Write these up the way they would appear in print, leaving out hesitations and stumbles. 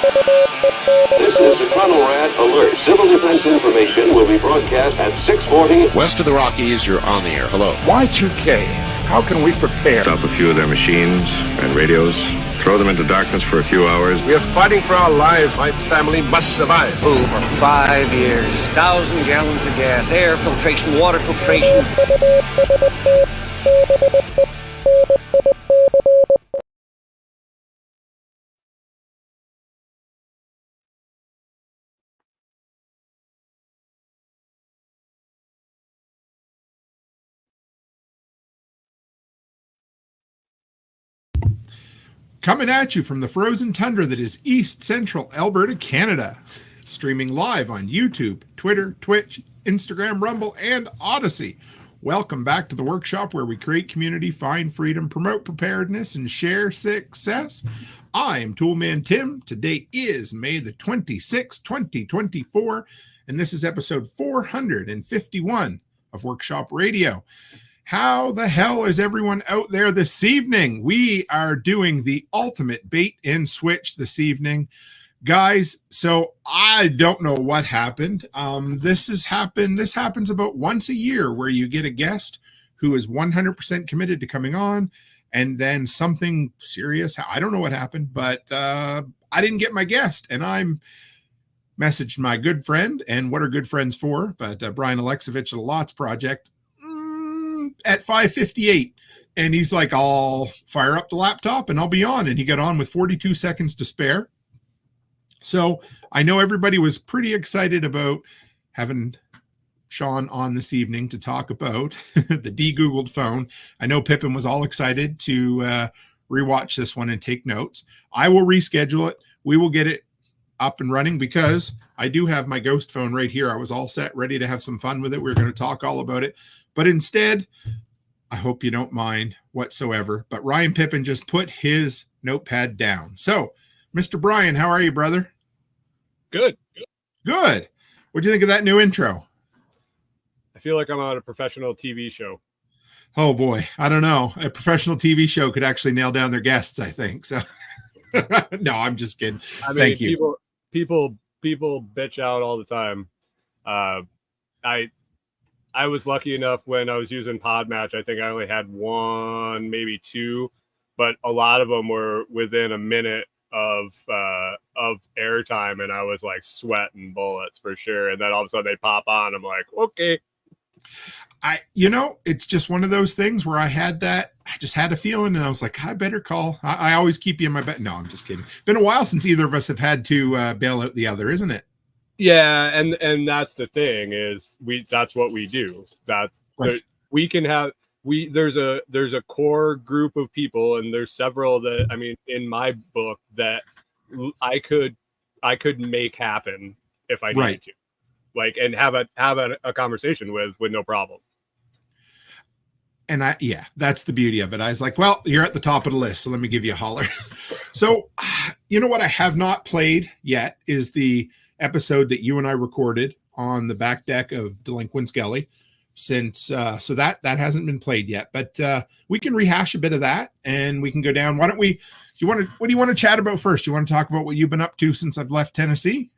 This is the Conrad Alert. Civil defense information will be broadcast at 6:40. West of the Rockies, you're on the air. Hello. Y2K, how can we prepare? Stop a few of their machines and radios. Throw them into darkness for a few hours. We are fighting for our lives. My family must survive. Over 5 years, 1,000 gallons of gas, air filtration, water filtration. Coming at you from the frozen tundra that is East Central Alberta, Canada. Streaming live on YouTube, Twitter, Twitch, Instagram, Rumble, and Odyssey. Welcome back to the workshop where we create community, find freedom, promote preparedness, and share success. I am Toolman Tim. Today is May the 26th, 2024, and this is episode 451 of Workshop Radio. How the hell is everyone out there this evening? We are doing the ultimate bait and switch this evening. Guys, so I don't know what happened. This happens about once a year where you get a guest who is 100% committed to coming on, and then something serious. I don't know what happened, but I didn't get my guest, and I'm messaged my good friend, and what are good friends for? But Brian Alexovich at a Lots Project at 5:58, and he's like, I'll fire up the laptop and I'll be on, and he got on with 42 seconds to spare. So I know everybody was pretty excited about having Sean on this evening to talk about the Degoogled phone. I know Pippin was all excited to rewatch this one and take notes. I will reschedule it. We will get it up and running because I do have my ghost phone right here. I was all set, ready to have some fun with it. We were going to talk all about it. But instead, I hope you don't mind whatsoever, but Ryan Pippin just put his notepad down. So, Mr. Brian, how are you, brother? Good. Good. What do you think of that new intro? I feel like I'm on a professional TV show. Oh, boy. I don't know. A professional TV show could actually nail down their guests, I think. So, no, I'm just kidding. I mean, Thank you. People bitch out all the time. I was lucky enough when I was using Podmatch. I think I only had one, maybe two, but a lot of them were within a minute of airtime, and I was like sweating bullets for sure. And then all of a sudden they pop on. I'm like, okay. It's just one of those things where I just had a feeling, and I was like, I better call. I always keep you in my bed. No, I'm just kidding. Been a while since either of us have had to bail out the other, isn't it? Yeah, and that's the thing is that's what we do. That's right. We can have there's a core group of people, and there's several that, I mean, in my book that I could make happen if I needed to, like, and have a conversation with no problem. And that's the beauty of it. I was like, well, you're at the top of the list, so let me give you a holler. So, you know what I have not played yet is the episode that you and I recorded on the back deck of Delinquents Gully, since so that hasn't been played yet, but we can rehash a bit of that and we can go down. Why don't we, what do you want to chat about first? You want to talk about what you've been up to since I've left Tennessee?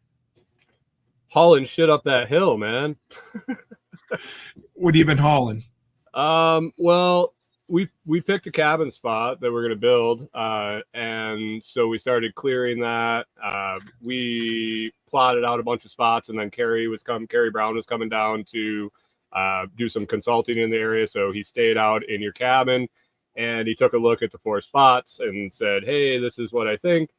Hauling shit up that hill, man. What have you been hauling? Well, we picked a cabin spot that we're going to build, and so we started clearing that. We plotted out a bunch of spots, and then Carrie Brown was coming down to do some consulting in the area, so he stayed out in your cabin, and he took a look at the 4 spots and said, hey, this is what I think,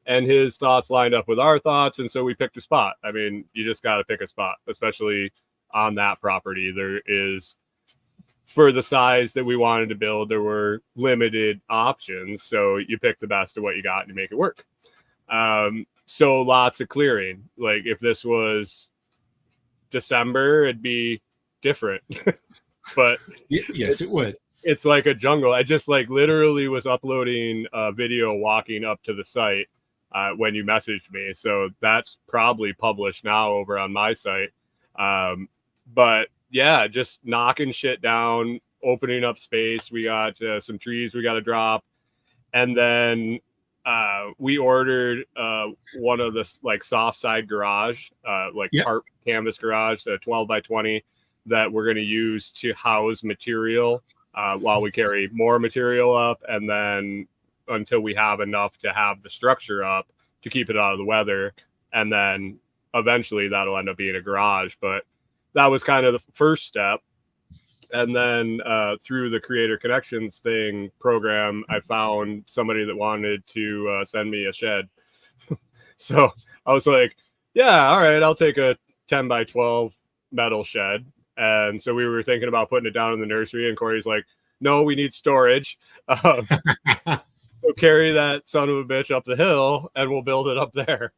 and his thoughts lined up with our thoughts, and so we picked a spot. I mean, you just got to pick a spot, especially on that property. There is, for the size that we wanted to build, there were limited options. So you pick the best of what you got and you make it work. So lots of clearing. Like if this was December, it'd be different. But yes, it would. It's like a jungle. I just like literally was uploading a video walking up to the site when you messaged me. So that's probably published now over on my site. But yeah, just knocking shit down, opening up space. We got some trees we got to drop. And then we ordered one of the like soft side garage, tarp canvas garage, a 12 by 20 that we're going to use to house material while we carry more material up, and then until we have enough to have the structure up to keep it out of the weather, and then eventually that'll end up being a garage. But that was kind of the first step. And then through the Creator Connections program, I found somebody that wanted to send me a shed. So I was like, yeah, all right, I'll take a 10 by 12 metal shed. And so we were thinking about putting it down in the nursery, and Corey's like, no, we need storage. So carry that son of a bitch up the hill and we'll build it up there.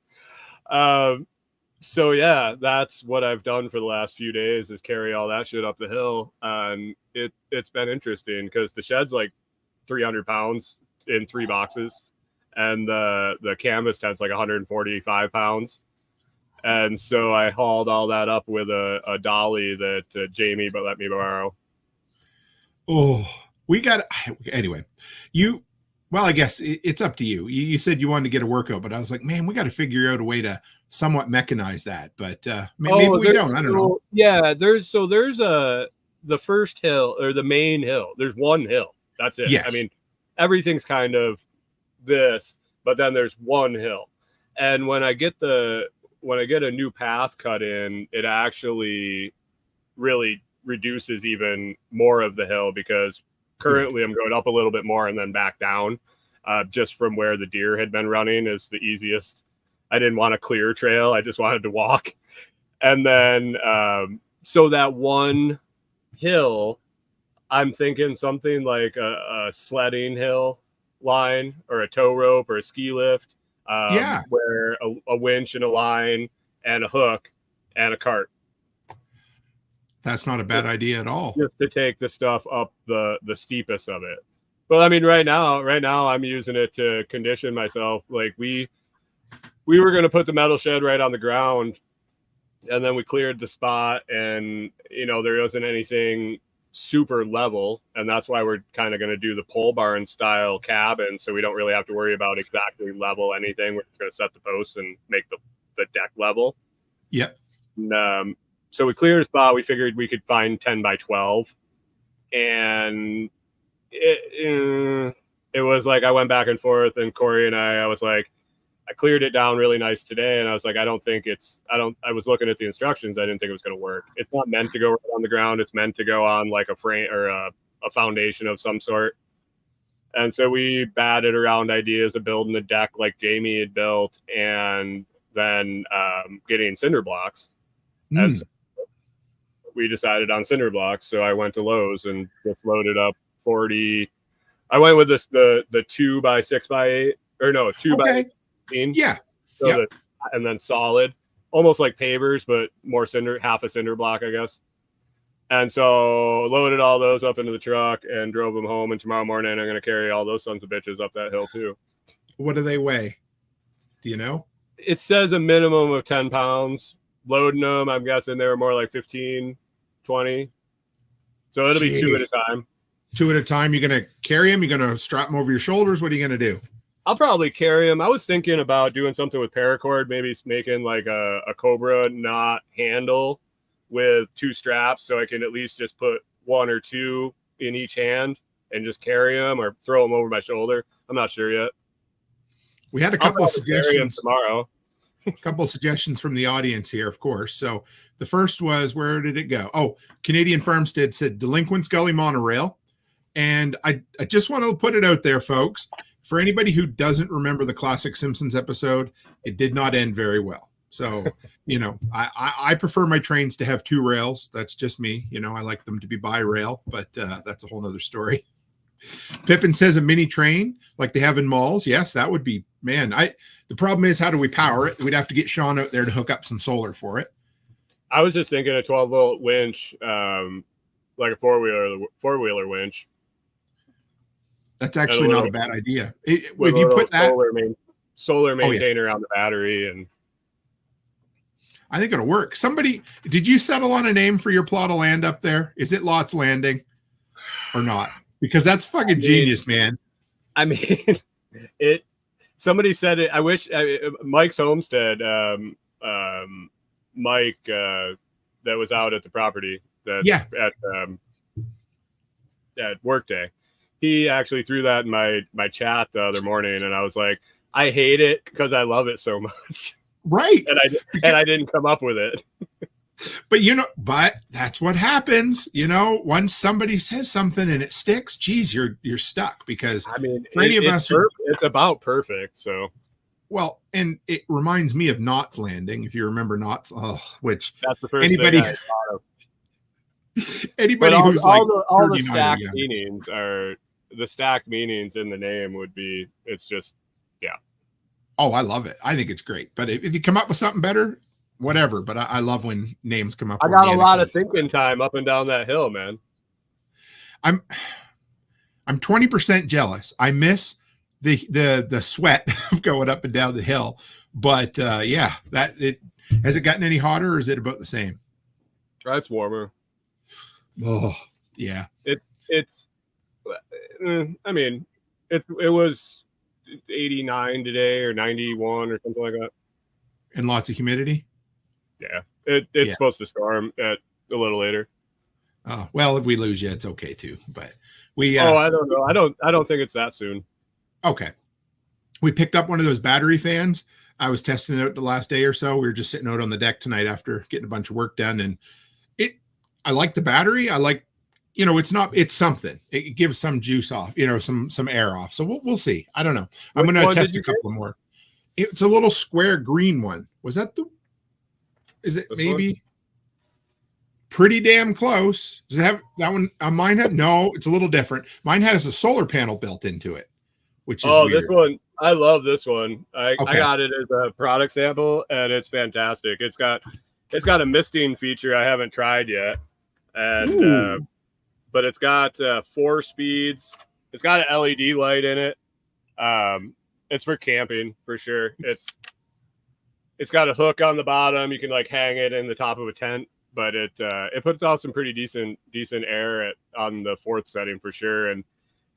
So yeah, that's what I've done for the last few days, is carry all that shit up the hill. And it's been interesting because the shed's like 300 pounds in 3 boxes, and the canvas tent's like 145 pounds. And so I hauled all that up with a dolly that Jamie let me borrow. Oh, anyway, well, I guess it's up to you. You said you wanted to get a workout, but I was like, man, we got to figure out a way to somewhat mechanize that. But maybe we don't. I don't know. Yeah, there's the first hill, or the main hill. There's one hill. That's it. Yes. I mean, everything's kind of this, but then there's one hill. And when I get a new path cut in, it actually really reduces even more of the hill, because currently I'm going up a little bit more and then back down, just from where the deer had been running is the easiest. I didn't want a clear trail. I just wanted to walk. And then, so that one hill, I'm thinking something like a sledding hill line, or a tow rope, or a ski lift, where a winch and a line and a hook and a cart. That's not a bad idea at all. Just to take the stuff up the steepest of it. But I mean, right now I'm using it to condition myself. Like we were going to put the metal shed right on the ground, and then we cleared the spot, and there wasn't anything super level, and that's why we're kind of going to do the pole barn style cabin, so we don't really have to worry about exactly level anything. We're just going to set the posts and make the deck level. Yep. And, so we cleared a spot. We figured we could find 10 by 12, and it was like I went back and forth, and Corey and I was like, I cleared it down really nice today, and I was like, I was looking at the instructions. I didn't think it was going to work. It's not meant to go right on the ground. It's meant to go on like a frame or a foundation of some sort. And so we batted around ideas of building a deck like Jamie had built, and then getting cinder blocks. And so we decided on cinder blocks. So I went to Lowe's and just loaded up 40. I went with the 2 by 6 by 8, or no, 2 by 18. Yeah. So and then solid, almost like pavers, but more cinder, half a cinder block, I guess. And so loaded all those up into the truck and drove them home. And tomorrow morning, I'm going to carry all those sons of bitches up that hill too. What do they weigh? Do you know? It says a minimum of 10 pounds. Loading them, I'm guessing they were more like 15, 20. So it'll be 2 at a time. 2 at a time. You're going to carry them? You're going to strap them over your shoulders? What are you going to do? I'll probably carry them. I was thinking about doing something with paracord, maybe making like a Cobra knot handle with 2 straps, so I can at least just put 1 or 2 in each hand and just carry them, or throw them over my shoulder. I'm not sure yet. We had a couple of suggestions tomorrow. A couple of suggestions from the audience here, of course. So the first was, where did it go? Oh, Canadian Farmstead said Delinquents Gully Monorail. And I just want to put it out there, folks. For anybody who doesn't remember the classic Simpsons episode, it did not end very well. So, I prefer my trains to have 2 rails. That's just me. I like them to be by rail, but that's a whole nother story. Pippin says a mini train like they have in malls. Yes, that would be, man. The problem is, how do we power it? We'd have to get Sean out there to hook up some solar for it. I was just thinking a 12-volt winch, like a four-wheeler winch. That's actually not a bad idea. If you put that solar maintainer on the battery, and I think it'll work. Did you settle on a name for your plot of land up there? Is it Lots Landing or not? Because that's fucking genius, man. I mean, Somebody said it. I wish Mike's Homestead, Mike that was out at the property at Workday. He actually threw that in my chat the other morning, and I was like, I hate it because I love it so much. Right. And I didn't come up with it. But that's what happens. Once somebody says something and it sticks, geez, you're stuck, because I mean, for any of us, it's about perfect. So, well, and it reminds me of Knots Landing. If you remember Knots, which that's the first anybody, thing I thought of. Anybody all, who's all like all the stacked meanings are the stacked meanings in the name would be, it's just, yeah. Oh, I love it. I think it's great. But if you come up with something better, whatever. But I love when names come up. I got a lot of thinking time up and down that hill, man. I'm 20% jealous. I miss the sweat of going up and down the hill. But yeah, has it gotten any hotter, or is it about the same? It's warmer. Oh, yeah. It's I mean, it was 89 today or 91 or something like that. And lots of humidity. Yeah, it's supposed to storm at a little later. Oh, well, if we lose you, it's okay too. But we I don't know. I don't think it's that soon. Okay. We picked up one of those battery fans. I was testing it out the last day or so. We were just sitting out on the deck tonight after getting a bunch of work done, and I like the battery. I like, it's something. It gives some juice off, some air off. So we'll see. I don't know. I'm going to test a couple more. It's a little square green one. Was that is it maybe one? Pretty damn close? Does it have that one? Mine had, no, it's a little different. Mine has a solar panel built into it, which is weird. This one, I love this one. I got it as a product sample, and it's fantastic. It's got a misting feature I haven't tried yet, and but it's got 4 speeds. It's got an LED light in it. It's for camping for sure. It's got a hook on the bottom. You can like hang it in the top of a tent, but it puts out some pretty decent air on the 4th setting for sure, and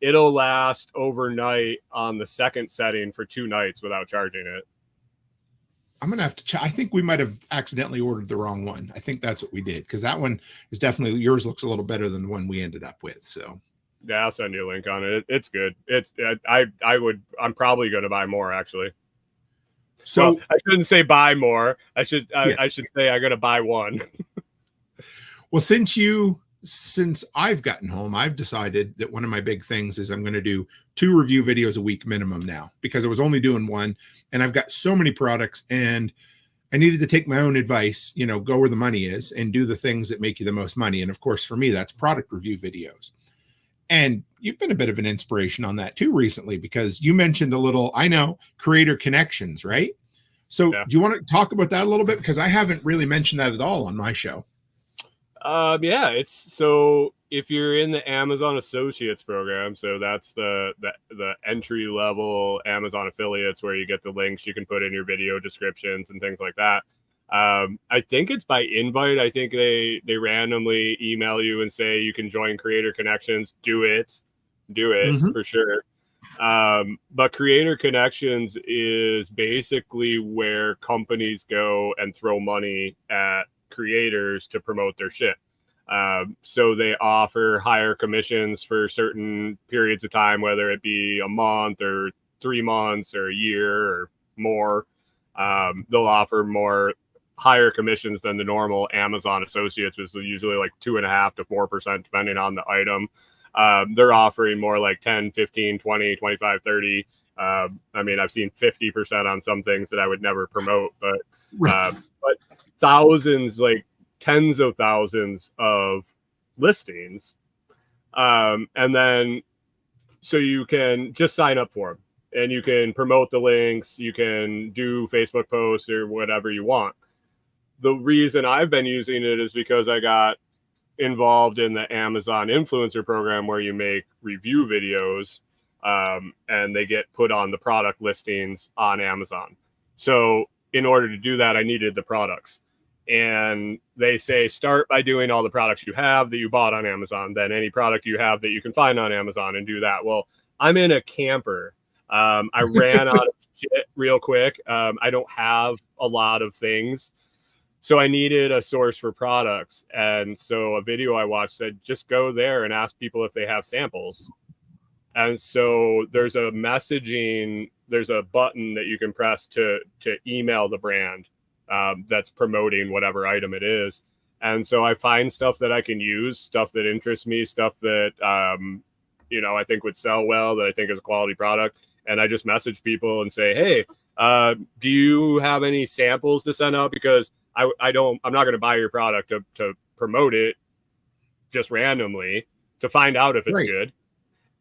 it'll last overnight on the 2nd setting for 2 nights without charging it. I'm going to have to check. I think we might have accidentally ordered the wrong one. I think that's what we did, because that one is definitely, yours looks a little better than the one we ended up with. So yeah, I'll send you a link on it. It's good. I'm probably going to buy more actually. So I shouldn't say buy more. I should say I'm going to buy one. Well, since I've gotten home, I've decided that one of my big things is I'm going to do 2 review videos a week minimum now, because I was only doing 1, and I've got so many products, and I needed to take my own advice, go where the money is and do the things that make you the most money. And of course, for me, that's product review videos. And you've been a bit of an inspiration on that too recently, because you mentioned a little, creator connections, right? So do you want to talk about that a little bit? Because I haven't really mentioned that at all on my show. Yeah, it's so if you're in the Amazon Associates program, so that's the entry level Amazon affiliates where you get the links you can put in your video descriptions and things like that. I think it's by invite. I think they randomly email you and say you can join Creator Connections. Do it for sure. But Creator Connections is basically where companies go and throw money at creators to promote their shit. So they offer higher commissions for certain periods of time, whether it be a month or 3 months or a year or more. They'll offer higher commissions than the normal Amazon Associates, which is usually like 2.5% to 4%, depending on the item. They're offering more like 10, 15, 20, 25, 30. I mean, I've seen 50% on some things that I would never promote, but thousands, like tens of thousands of listings. And then, so you can just sign up for them and you can promote the links. You can do Facebook posts or whatever you want. The reason I've been using it is because I got involved in the Amazon influencer program where you make review videos and they get put on the product listings on Amazon. So in order to do that, I needed the products. And they say, start by doing all the products you have that you bought on Amazon, then any product you have that you can find on Amazon, and do that. Well, I'm in a camper. I ran out of shit real quick. I don't have a lot of things. So I needed a source for products. And so a video I watched said, just go there and ask people if they have samples. And so there's a button that you can press to email the brand that's promoting whatever item it is. And so I find stuff that I can use, stuff that interests me, stuff that, I think would sell well, that I think is a quality product. And I just message people and say, hey, do you have any samples to send out? Because I'm not going to buy your product to promote it just randomly to find out if it's good.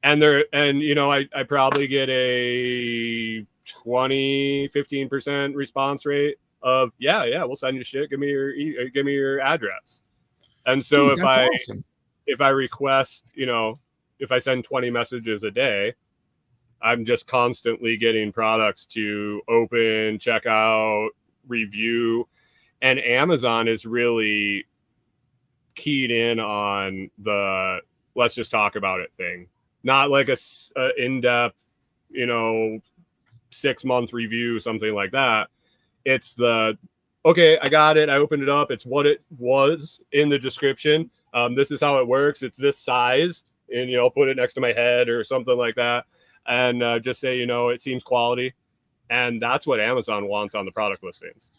And I probably get a 15% response rate of, yeah, we'll send you shit. Give me your address. And so if I request, if I send 20 messages a day, I'm just constantly getting products to open, check out, review. And Amazon is really keyed in on the let's just talk about it thing. Not like a in-depth, 6-month review, something like that. It's okay, I got it. I opened it up. It's what it was in the description. This is how it works. It's this size. And, put it next to my head or something like that. And just say, it seems quality. And that's what Amazon wants on the product listings.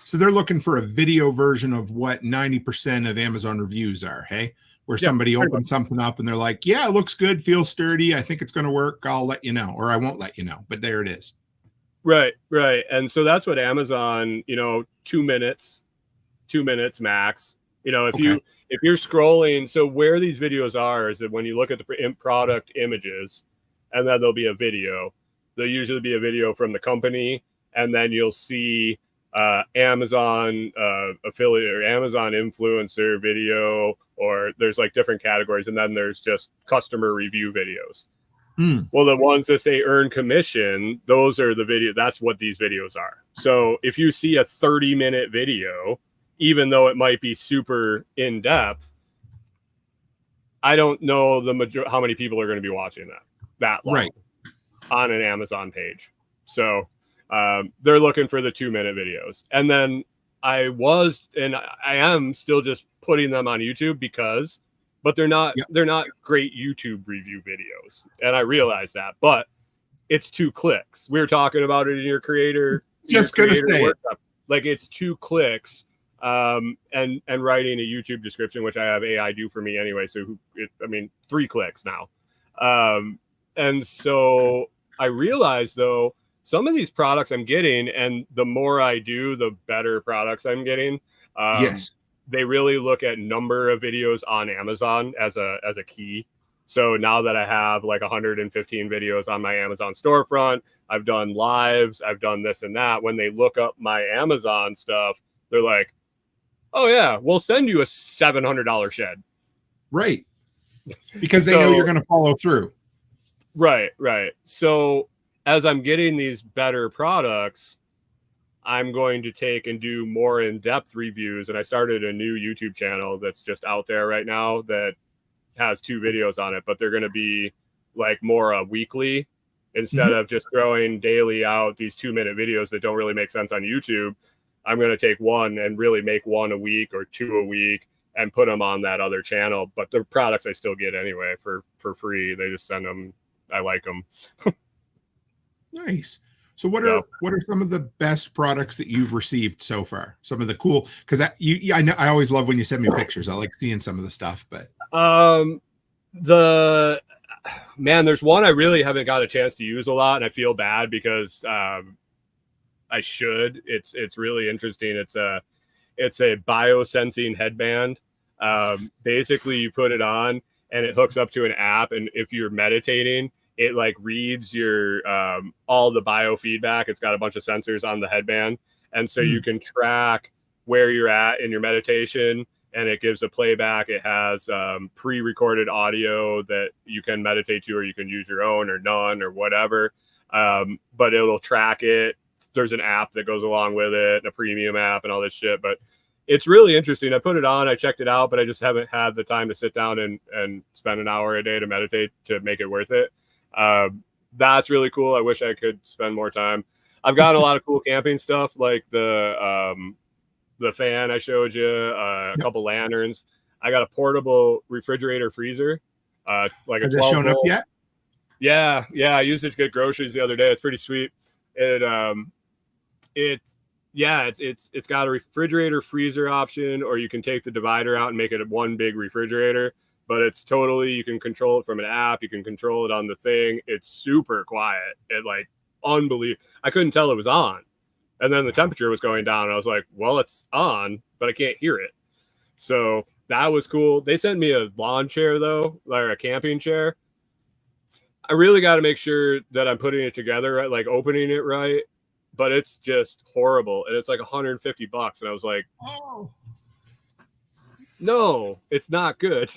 So they're looking for a video version of what 90% of Amazon reviews are, hey? Where somebody opens something up and they're like, yeah, it looks good, feels sturdy. I think it's going to work. I'll let you know, or I won't let you know. But there it is. Right. And so that's what Amazon, 2 minutes max. If you're scrolling, so where these videos are is that when you look at the product images, and then there'll be a video. There'll usually be a video from the company, and then you'll see Amazon affiliate or Amazon influencer video, or there's like different categories, and then there's just customer review videos. Well, the ones that say earn commission, those are the video. That's what these videos are. So if you see a 30-minute video, even though it might be super in depth, I don't know how many people are going to be watching that long on an Amazon page. So they're looking for the 2-minute videos. And then I am still just putting them on YouTube but they're not great YouTube review videos. And I realize that, but it's 2 clicks. We were talking about it in your creator. Just going to say workshop. Like it's 2 clicks and writing a YouTube description, which I have AI do for me anyway. So 3 clicks now. And so I realized though, some of these products I'm getting, and the more I do, the better products I'm getting. They really look at number of videos on Amazon as a key. So now that I have like 115 videos on my Amazon storefront, I've done lives, I've done this and that. When they look up my Amazon stuff, they're like, oh yeah, we'll send you a $700 shed. Right. Because they know you're going to follow through. Right. So as I'm getting these better products, I'm going to take and do more in-depth reviews. And I started a new YouTube channel that's just out there right now that has 2 videos on it, but they're going to be like more weekly instead of just throwing daily out these 2-minute videos that don't really make sense on YouTube. I'm going to take one and really make 1 a week or 2 a week and put them on that other channel. But the products I still get anyway for free. They just send them. I like them. Nice. So what are some of the best products that you've received so far? Some of the cool, because I know I always love when you send me pictures. I like seeing some of the stuff, but there's one I really haven't got a chance to use a lot, and I feel bad because I should. It's really interesting. It's a biosensing headband. Basically, you put it on and it hooks up to an app, and if you're meditating, it like reads your all the biofeedback. It's got a bunch of sensors on the headband, and so you can track where you're at in your meditation, and it gives a playback. It has pre-recorded audio that you can meditate to, or you can use your own or none or whatever, but it'll track it. There's an app that goes along with it, a premium app and all this shit, but it's really interesting. I put it on, I checked it out, but I just haven't had the time to sit down and spend an hour a day to meditate to make it worth it. that's really cool. I wish I could spend more time. I've gotten a lot of cool camping stuff, like the fan I showed you, a couple lanterns. I got a portable refrigerator freezer, like a 12 just shown up yet? Yeah. I used it to get groceries the other day. It's pretty sweet. It's got a refrigerator freezer option, or you can take the divider out and make it one big refrigerator. But it's totally, you can control it from an app. You can control it on the thing. It's super quiet. It like unbelievable. I couldn't tell it was on. And then the temperature was going down. And I was like, well, it's on, but I can't hear it. So that was cool. They sent me a lawn chair though, or a camping chair. I really got to make sure that I'm putting it together right, like opening it right. But it's just horrible. And it's like $150. And I was like, oh. No, it's not good.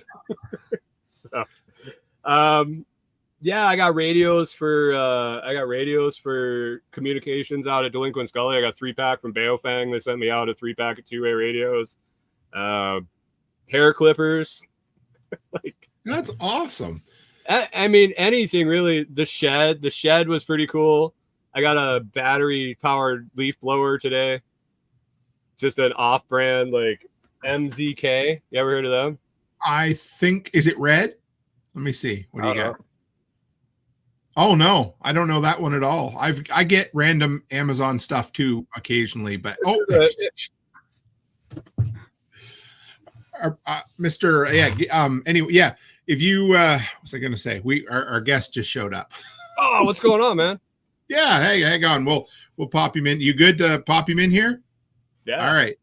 So, yeah, I got radios for communications out at Delinquent Scully. I got a 3-pack from Baofeng. They sent me out a 3-pack of 2-way radios, hair clippers. Like, that's awesome. I mean, anything really. The shed was pretty cool. I got a battery powered leaf blower today. Just an off-brand like MZK. You ever heard of them? I think, is it red? Let me see. What do you got? Oh no, I don't know that one at all. I get random Amazon stuff too occasionally, but Mr. Anyway, yeah. If you what was I gonna say? Our guest just showed up. Oh, what's going on, man? Yeah, hey, hang on. We'll pop him in. You good to pop him in here? Yeah. All right.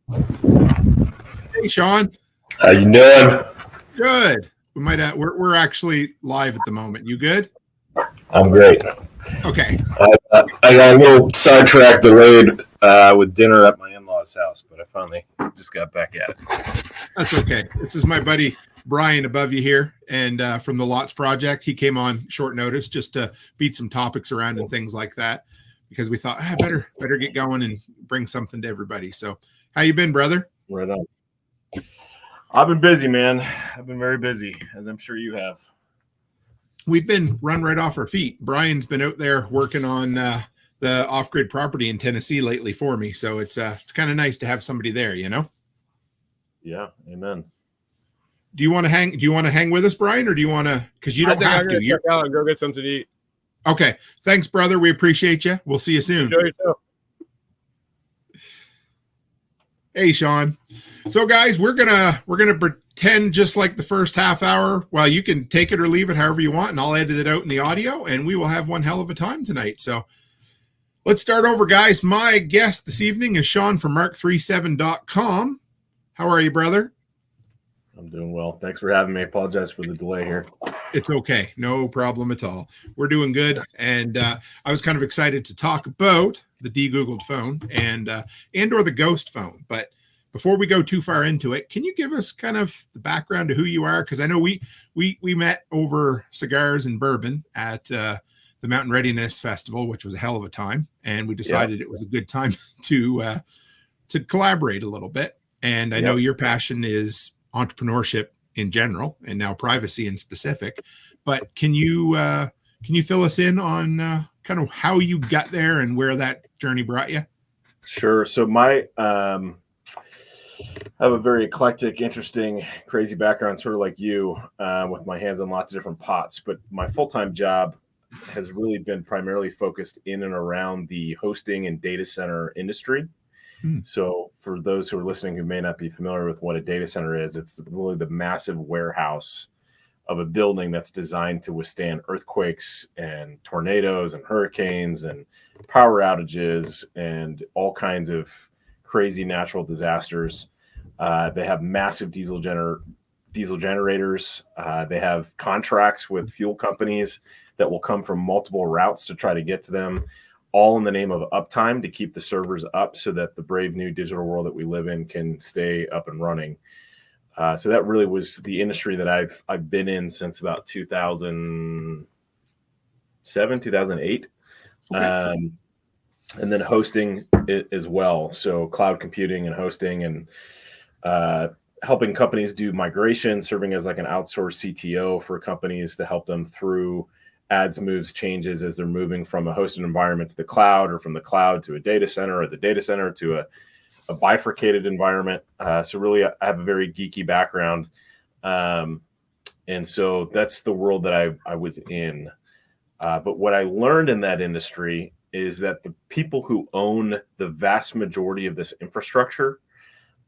Hey, Sean. How you doing? Good. We're actually live at the moment. You good? I'm great. Okay. I got a little sidetracked, delayed with dinner at my in-laws' house, but I finally just got back at it. That's okay. This is my buddy Brian above you here, and from the Lots Project. He came on short notice just to beat some topics around and things like that, because we thought better get going and bring something to everybody. So, how you been, brother? Right on. I've been busy, man. I've been very busy, as I'm sure you have. We've been run right off our feet. Brian's been out there working on the off-grid property in Tennessee lately for me, so it's kind of nice to have somebody there, you know. Yeah, amen. Do you want to hang? Do you want to hang with us, Brian, or do you want to? Because you don't have to. Check out and go get something to eat. Okay, thanks, brother. We appreciate you. We'll see you soon. Enjoy yourself. Hey, Sean. So, guys, we're gonna pretend just like the first half hour. Well, you can take it or leave it however you want, and I'll edit it out in the audio, and we will have one hell of a time tonight. So, let's start over, guys. My guest this evening is Sean from Mark37.com. How are you, brother? I'm doing well. Thanks for having me. I apologize for the delay here. It's okay. No problem at all. We're doing good. And I was kind of excited to talk about the degoogled phone and or the ghost phone. But before we go too far into it, can you give us kind of the background to who you are? Because I know we met over cigars and bourbon at the Mountain Readiness Festival, which was a hell of a time. And we decided it was a good time to collaborate a little bit. And I know your passion is entrepreneurship in general, and now privacy in specific. But can you fill us in on kind of how you got there and where that journey brought you? Sure. So I have a very eclectic, interesting, crazy background, sort of like you, with my hands on lots of different pots. But my full-time job has really been primarily focused in and around the hosting and data center industry. So for those who are listening who may not be familiar with what a data center is, it's really the massive warehouse of a building that's designed to withstand earthquakes and tornadoes and hurricanes and power outages and all kinds of crazy natural disasters. They have massive diesel generators. They have contracts with fuel companies that will come from multiple routes to try to get to them, all in the name of uptime to keep the servers up so that the brave new digital world that we live in can stay up and running. So that really was the industry that I've been in since about 2007, 2008. Okay. And then hosting it as well. So cloud computing and hosting and helping companies do migration, serving as like an outsourced CTO for companies to help them through ads moves changes as they're moving from a hosted environment to the cloud, or from the cloud to a data center, or the data center to a bifurcated environment. So really, I have a very geeky background. And so that's the world that I was in. But what I learned in that industry is that the people who own the vast majority of this infrastructure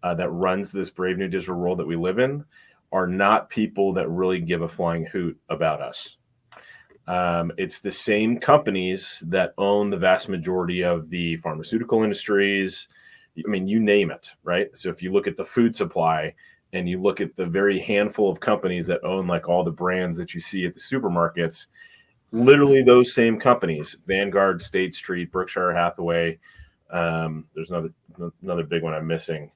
that runs this brave new digital world that we live in are not people that really give a flying hoot about us. It's the same companies that own the vast majority of the pharmaceutical industries. I mean, you name it, right? So if you look at the food supply and you look at the very handful of companies that own like all the brands that you see at the supermarkets, literally those same companies, Vanguard, State Street, Berkshire Hathaway. There's another big one I'm missing.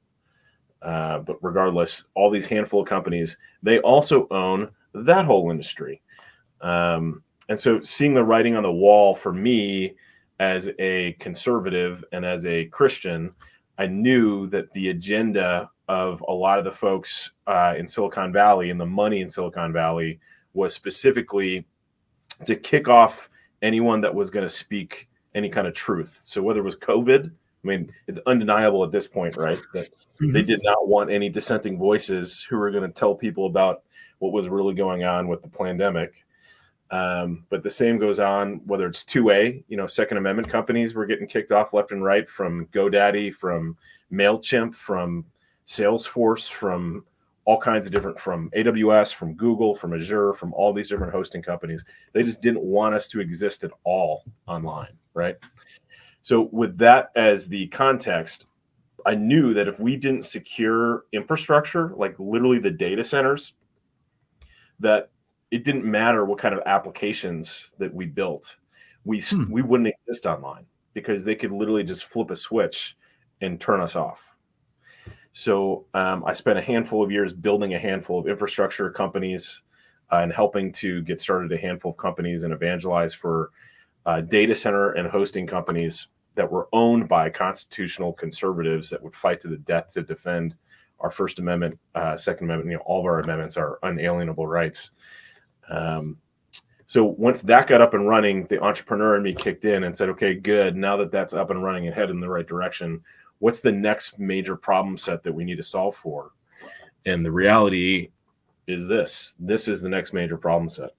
But regardless, all these handful of companies, they also own that whole industry. And so seeing the writing on the wall for me as a conservative and as a Christian, I knew that the agenda of a lot of the folks in Silicon Valley and the money in Silicon Valley was specifically to kick off anyone that was going to speak any kind of truth. So whether it was COVID, I mean, it's undeniable at this point, right, that they did not want any dissenting voices who were going to tell people about what was really going on with the pandemic. But the same goes on, whether it's 2A, Second Amendment companies were getting kicked off left and right, from GoDaddy, from MailChimp, from Salesforce, from all kinds of different, from AWS, from Google, from Azure, from all these different hosting companies. They just didn't want us to exist at all online, right? So with that as the context, I knew that if we didn't secure infrastructure, like literally the data centers, that it didn't matter what kind of applications that we built. We wouldn't exist online, because they could literally just flip a switch and turn us off. So I spent a handful of years building a handful of infrastructure companies and helping to get started a handful of companies and evangelize for data center and hosting companies that were owned by constitutional conservatives that would fight to the death to defend our First Amendment, Second Amendment, all of our amendments, our unalienable rights. So once that got up and running, the entrepreneur in me kicked in and said, okay, good. Now that that's up and running and headed in the right direction, what's the next major problem set that we need to solve for? And the reality is this is the next major problem set.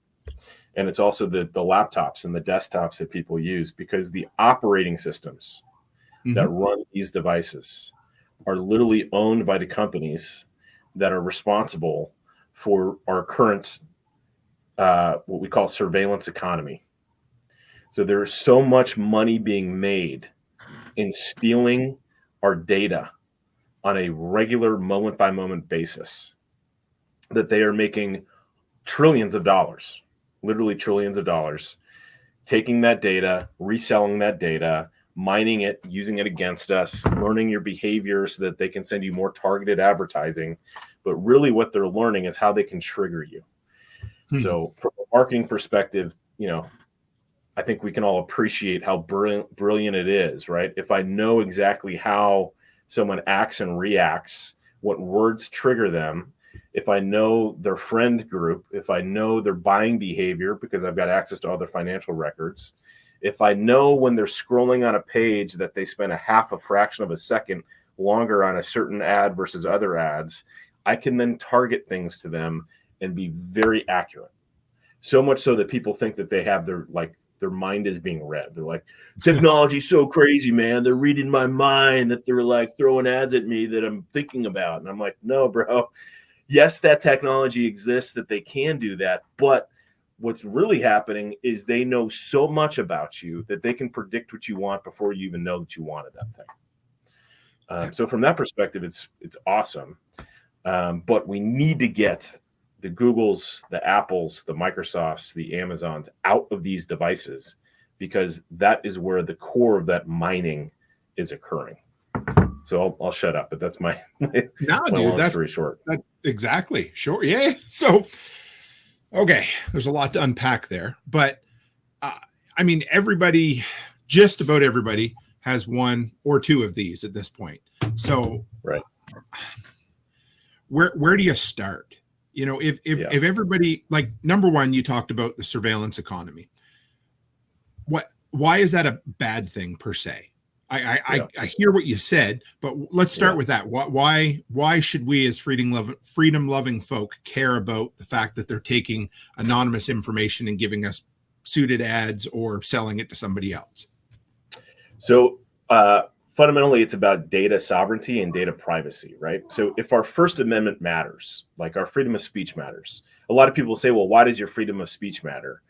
And it's also the laptops and the desktops that people use, because the operating systems that run these devices are literally owned by the companies that are responsible for our current what we call surveillance economy. So there's so much money being made in stealing our data on a regular moment by moment basis that they are making trillions of dollars, literally trillions of dollars, taking that data, reselling that data, mining it, using it against us, learning your behavior so that they can send you more targeted advertising. But really what they're learning is how they can trigger you. So from a marketing perspective, I think we can all appreciate how brilliant it is, right? If I know exactly how someone acts and reacts, what words trigger them, if I know their friend group, if I know their buying behavior because I've got access to all their financial records, if I know when they're scrolling on a page that they spend a fraction of a second longer on a certain ad versus other ads, I can then target things to them and be very accurate. So much so that people think that they have their mind is being read. They're like, technology's so crazy, man. They're reading my mind, that they're like throwing ads at me that I'm thinking about. And I'm like, no, bro. Yes, that technology exists, that they can do that. But what's really happening is they know so much about you that they can predict what you want before you even know that you wanted that thing. So from that perspective, it's awesome. But we need to get the Googles, the Apples, the Microsofts, the Amazons out of these devices, because that is where the core of that mining is occurring. So I'll shut up, but that's my story short. Exactly. Sure. Yeah. So, okay, there's a lot to unpack there, but I mean, just about everybody has one or two of these at this point. So right. Where do you start? You know, if everybody, like, number one, you talked about the surveillance economy. Why is that a bad thing per se? I hear what you said, but let's start with that. Why should we as freedom loving folk care about the fact that they're taking anonymous information and giving us suited ads or selling it to somebody else? So fundamentally, it's about data sovereignty and data privacy, right? So if our First Amendment matters, like our freedom of speech matters, a lot of people say, well, why does your freedom of speech matter?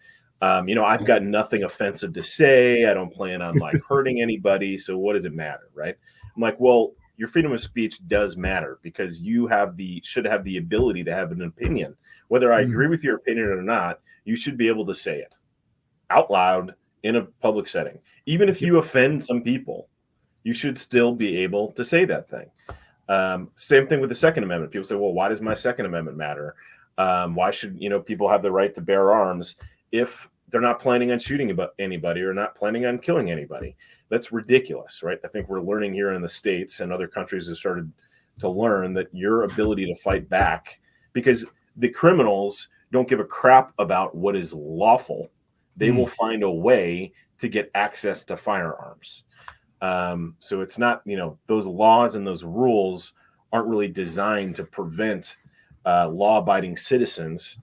I've got nothing offensive to say. I don't plan on like hurting anybody. So what does it matter, right? I'm like, well, your freedom of speech does matter because you should have the ability to have an opinion. Whether I agree with your opinion or not, you should be able to say it out loud in a public setting. Even if you offend some people, you should still be able to say that thing. Same thing with the Second Amendment. People say, well, why does my Second Amendment matter? Why should people have the right to bear arms if they're not planning on shooting anybody or not planning on killing anybody? That's ridiculous, right? I think we're learning here in the States, and other countries have started to learn, that your ability to fight back, because the criminals don't give a crap about what is lawful. They will find a way to get access to firearms. So it's not, those laws and those rules aren't really designed to prevent law-abiding citizens.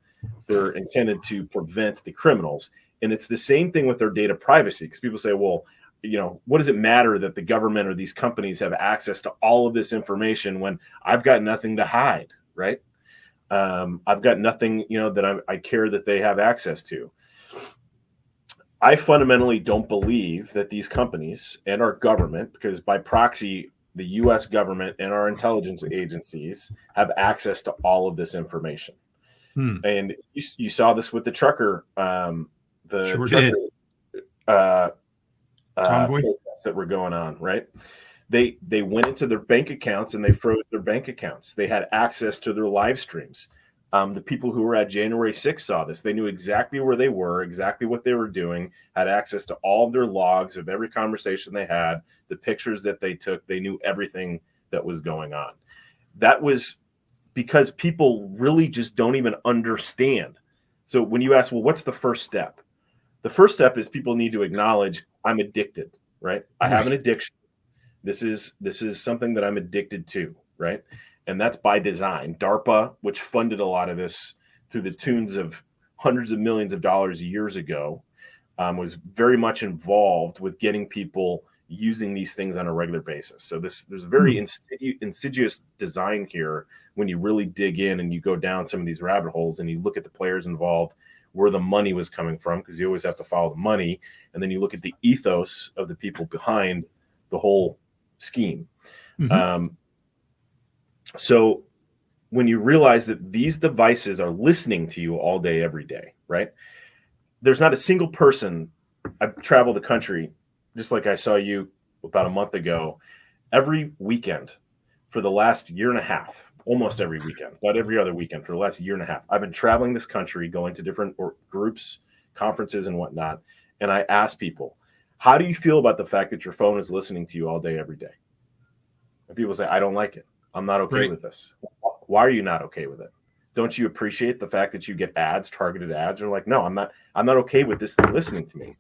They're intended to prevent the criminals. And it's the same thing with their data privacy, because people say, well, what does it matter that the government or these companies have access to all of this information when I've got nothing to hide, right? I've got nothing, that I care that they have access to. I fundamentally don't believe that these companies and our government, because by proxy, the U.S. government and our intelligence agencies have access to all of this information. And you saw this with the trucker, convoy that were going on, right? They went into their bank accounts and they froze their bank accounts. They had access to their live streams. The people who were at January 6th saw this. They knew exactly where they were, exactly what they were doing, had access to all of their logs of every conversation they had, the pictures that they took. They knew everything that was going on. That was because people really just don't even understand. So when you ask, well, what's the first step? The first step is people need to acknowledge I'm addicted, right? I have an addiction. This is something that I'm addicted to, right? And that's by design. DARPA, which funded a lot of this through the tunes of hundreds of millions of dollars years ago, was very much involved with getting people using these things on a regular basis. So there's very insidious design here when you really dig in and you go down some of these rabbit holes and you look at the players involved, where the money was coming from, because you always have to follow the money. And then you look at the ethos of the people behind the whole scheme. So when you realize that these devices are listening to you all day, every day, right? There's not a single person. I've traveled the country, just like I saw you about a month ago, every weekend for the last year and a half, almost every weekend, about every other weekend for the last year and a half. I've been traveling this country, going to different groups, conferences and whatnot. And I ask people, how do you feel about the fact that your phone is listening to you all day, every day? And people say, I don't like it. I'm not okay with this. Why are you not okay with it? Don't you appreciate the fact that you get ads, targeted ads? They're like, no, I'm not okay with this thing listening to me.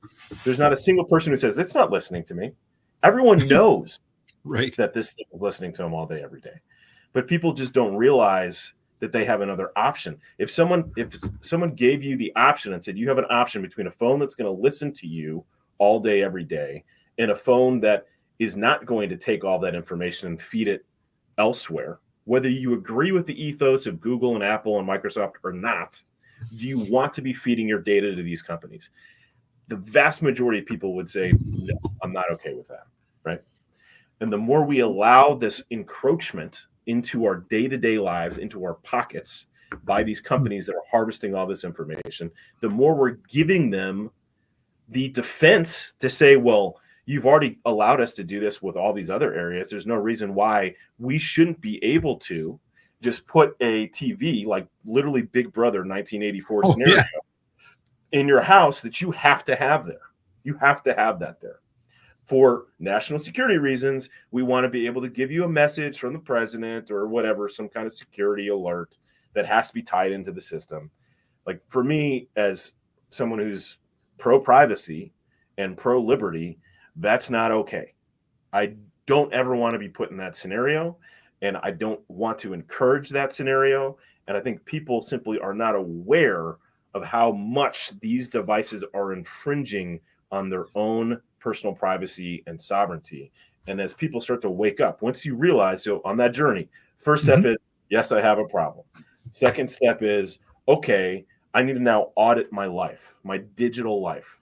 There's not a single person who says it's not listening to me. Everyone knows that this thing is listening to them all day, every day. But people just don't realize that they have another option. If someone gave you the option and said you have an option between a phone that's going to listen to you all day, every day, and a phone that is not going to take all that information and feed it elsewhere, whether you agree with the ethos of Google and Apple and Microsoft or not, do you want to be feeding your data to these companies? The vast majority of people would say, no, I'm not okay with that, right? And the more we allow this encroachment into our day-to-day lives, into our pockets by these companies that are harvesting all this information, the more we're giving them the defense to say, well, you've already allowed us to do this with all these other areas. There's no reason why we shouldn't be able to just put a TV, like literally Big Brother 1984 scenario, in your house that you have to have there. You have to have that there. For national security reasons, we want to be able to give you a message from the president or whatever, some kind of security alert. that has to be tied into the system. Like for me, as someone who's pro privacy and pro liberty, that's not okay. I don't ever want to be put in that scenario, and I don't want to encourage that scenario. And I think people simply are not aware of how much these devices are infringing on their own personal privacy and sovereignty. And as people start to wake up, once you realize, so on that journey, first step is, yes, I have a problem. Second step is, okay, I need to now audit my life, my digital life.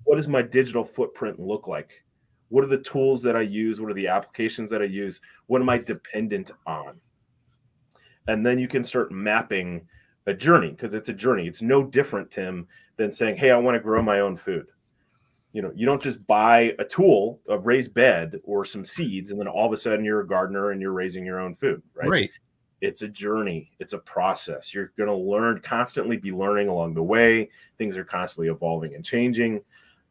What does my digital footprint look like? What are the tools that I use? What are the applications that I use? What am I dependent on? And then you can start mapping a journey, because it's a journey. It's no different, Tim, than saying, hey, I want to grow my own food. You know, you don't just buy a tool, a raised bed or some seeds, and then all of a sudden you're a gardener and you're raising your own food, right? Right. It's a journey. It's a process. You're going to learn, constantly be learning along the way. Things are constantly evolving and changing.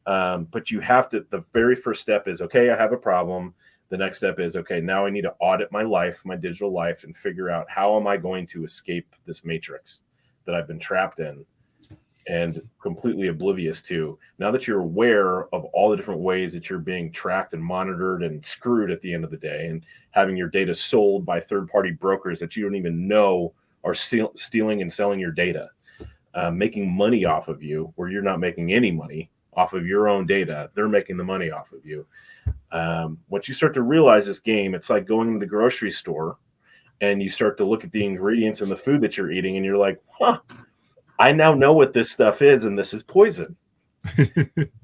But you have to, the very first step is, okay, I have a problem. The next step is, okay, now I need to audit my life, my digital life, and figure out how am I going to escape this matrix that I've been trapped in and completely oblivious to. Now that you're aware of all the different ways that you're being tracked and monitored and screwed at the end of the day, and having your data sold by third-party brokers that you don't even know are stealing and selling your data, making money off of you where you're not making any money off of your own data. They're making the money off of you. Once you start to realize this game, it's like going to the grocery store and you start to look at the ingredients in the food that you're eating and you're like, I now know what this stuff is, and this is poison.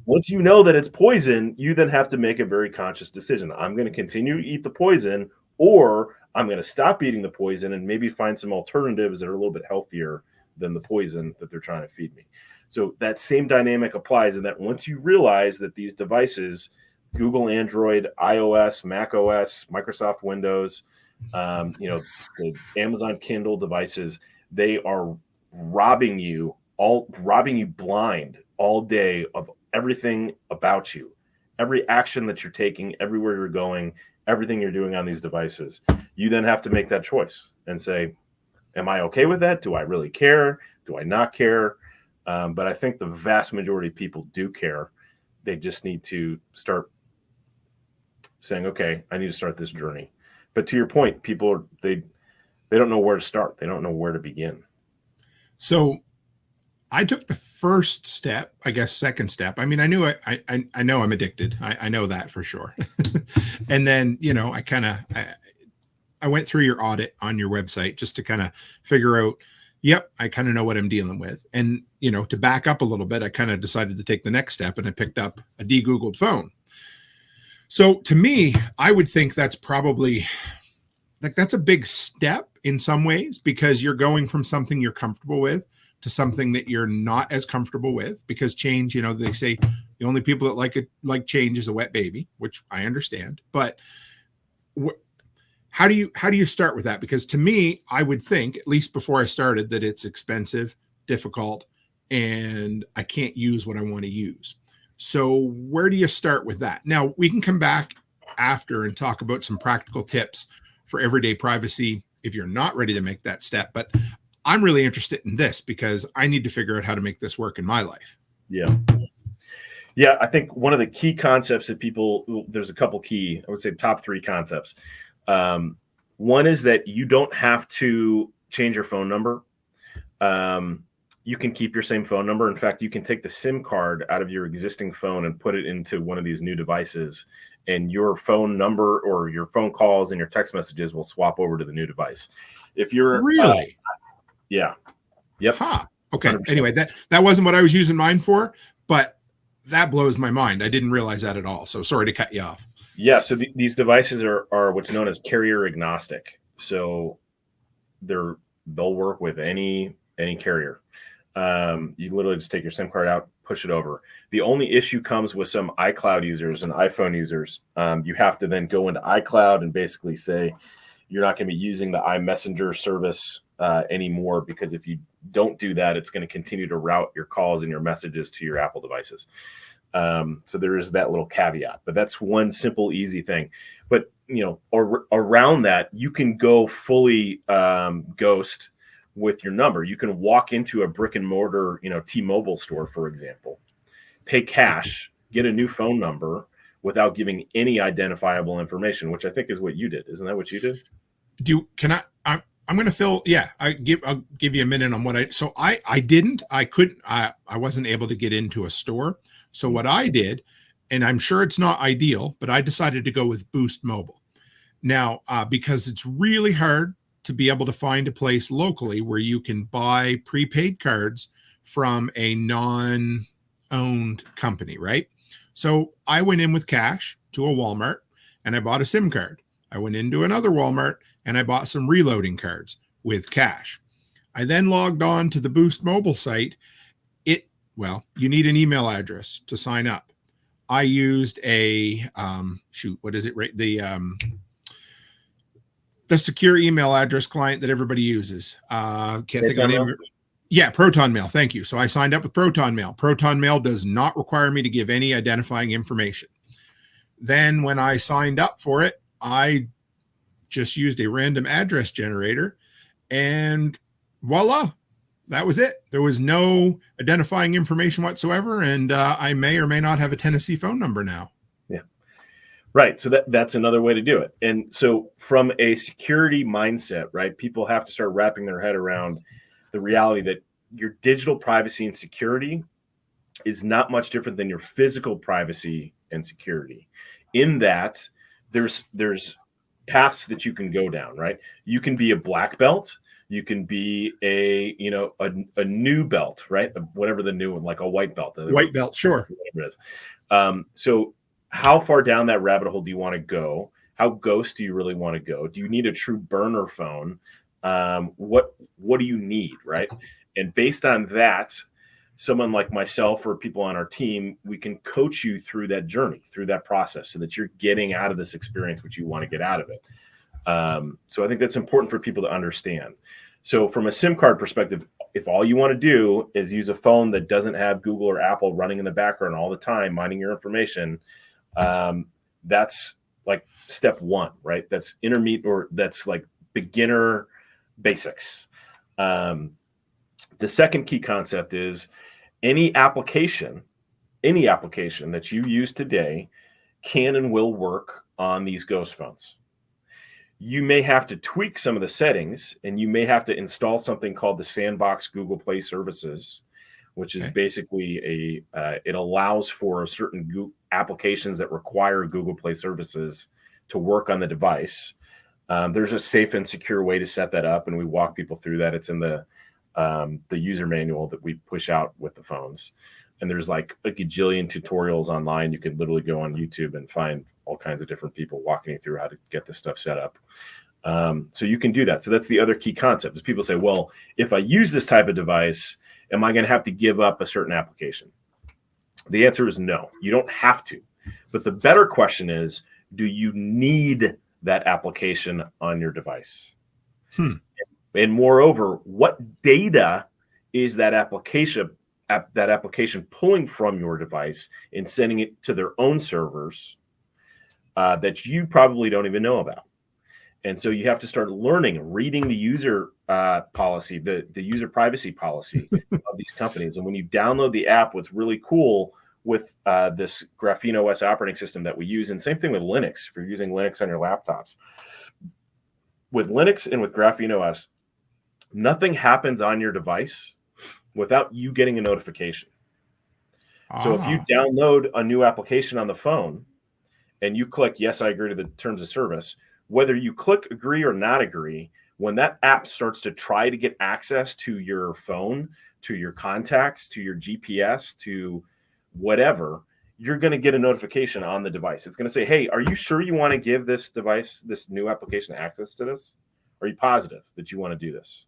Once you know that it's poison, you then have to make a very conscious decision. I'm going to continue to eat the poison, or I'm going to stop eating the poison and maybe find some alternatives that are a little bit healthier than the poison that they're trying to feed me. So that same dynamic applies, in that once you realize that these devices, Google Android, iOS, Mac OS, Microsoft Windows, the Amazon Kindle devices, they are robbing you blind all day of everything about you, every action that you're taking, everywhere you're going, everything you're doing on these devices. You then have to make that choice and say, am I okay with that? Do I really care? Do I not care? But I think the vast majority of people do care. They just need to start saying, okay, I need to start this journey. But to your point, people, they don't know where to start. They don't know where to begin. So I took the first step, I guess, second step. I mean, I knew I know I'm addicted. I know that for sure. And then, I went through your audit on your website just to kind of figure out, yep, I kind of know what I'm dealing with. And, to back up a little bit, I kind of decided to take the next step, and I picked up a degoogled phone. So to me, I would think that's probably that's a big step in some ways, because you're going from something you're comfortable with to something that you're not as comfortable with, because change, they say the only people that like change is a wet baby, which I understand. But how do you start with that? Because to me, I would think, at least before I started, that it's expensive, difficult, and I can't use what I want to use. So where do you start with that? Now, we can come back after and talk about some practical tips for everyday privacy if you're not ready to make that step. But I'm really interested in this because I need to figure out how to make this work in my life. Yeah, I think one of the key concepts that there's a couple key, I would say top 3 concepts. One is that you don't have to change your phone number. You can keep your same phone number. In fact, you can take the SIM card out of your existing phone and put it into one of these new devices, and your phone number or your phone calls and your text messages will swap over to the new device. If you're really, yeah, yep. Okay. 100%. Anyway, that wasn't what I was using mine for, but that blows my mind. I didn't realize that at all. So sorry to cut you off. Yeah. So these devices are what's known as carrier agnostic. So they'll work with any carrier. You literally just take your SIM card out, push it over. The only issue comes with some iCloud users and iPhone users. You have to then go into iCloud and basically say you're not going to be using the iMessenger service anymore, because if you don't do that, it's going to continue to route your calls and your messages to your Apple devices. So there is that little caveat, but that's one simple, easy thing. But around that, you can go fully ghost with your number. You can walk into a brick and mortar, T-Mobile store, for example, pay cash, get a new phone number without giving any identifiable information, which I think is what you did. Isn't that what you did? I'm going to fill. Yeah, I'll give you a minute on what I wasn't able to get into a store. So what I did, and I'm sure it's not ideal, but I decided to go with Boost Mobile. Now, because it's really hard to be able to find a place locally where you can buy prepaid cards from a non-owned company, right? So I went in with cash to a Walmart and I bought a SIM card. I went into another Walmart and I bought some reloading cards with cash. I then logged on to the Boost Mobile site. You need an email address to sign up. I used the secure email address client that everybody uses. Can't think of the name. Yeah, Proton Mail. Thank you. So I signed up with Proton Mail. Proton Mail does not require me to give any identifying information. Then when I signed up for it, I just used a random address generator and voila, that was it. There was no identifying information whatsoever. And I may or may not have a Tennessee phone number now. Yeah. Right. So that's another way to do it. And so from a security mindset, right, people have to start wrapping their head around the reality that your digital privacy and security is not much different than your physical privacy and security, in that there's paths that you can go down, right? You can be a black belt, you can be a new belt, right? Whatever the new one, like a white belt. White belt, sure. Whatever it is. So how far down that rabbit hole do you want to go? How ghost do you really want to go? Do you need a true burner phone? What do you need, right? And based on that, someone like myself or people on our team, we can coach you through that journey, through that process, so that you're getting out of this experience what you want to get out of it. So I think that's important for people to understand. So from a SIM card perspective, if all you want to do is use a phone that doesn't have Google or Apple running in the background all the time, mining your information, that's like step one, right? That's intermediate, or that's like beginner basics. The second key concept is any application that you use today can and will work on these ghost phones. You may have to tweak some of the settings, and you may have to install something called the Sandbox Google Play Services, which is basically it allows for certain applications that require Google Play Services to work on the device. There's a safe and secure way to set that up, and we walk people through that. It's in the user manual that we push out with the phones. And there's like a gajillion tutorials online. You can literally go on YouTube and find all kinds of different people walking you through how to get this stuff set up. So you can do that. So that's the other key concept is people say, well, if I use this type of device, am I going to have to give up a certain application? The answer is no, you don't have to. But the better question is, do you need that application on your device? And moreover, what data is that application pulling from your device and sending it to their own servers that you probably don't even know about? And so you have to start reading the user policy, the user privacy policy of these companies. And when you download the app, what's really cool with this Graphene OS operating system that we use, and same thing with Linux, if you're using Linux on your laptops. With Linux and with Graphene OS, nothing happens on your device without you getting a notification. So if you download a new application on the phone and you click, yes, I agree to the terms of service, whether you click agree or not agree, when that app starts to try to get access to your phone, to your contacts, to your GPS, to whatever, you're going to get a notification on the device. It's going to say, hey, are you sure you want to give this device, this new application, access to this? Are you positive that you want to do this?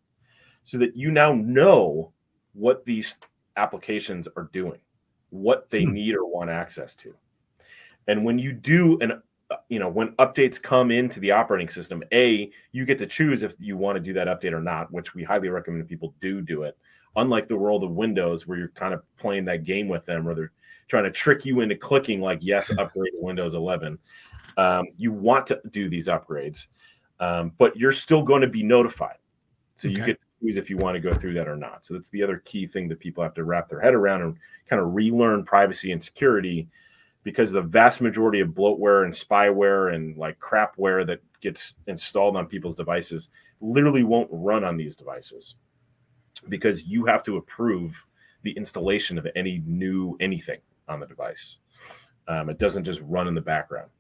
So that you now know what these applications are doing, what they need or want access to. And when you do, when updates come into the operating system, you get to choose if you want to do that update or not, which we highly recommend people do it. Unlike the world of Windows, where you're kind of playing that game with them, or they're trying to trick you into clicking like, yes, upgrade to Windows 11. You want to do these upgrades, but you're still going to be notified. So you get choose if you want to go through that or not. So that's the other key thing that people have to wrap their head around and kind of relearn privacy and security, because the vast majority of bloatware and spyware and like crapware that gets installed on people's devices literally won't run on these devices, because you have to approve the installation of any new anything on the device. It doesn't just run in the background.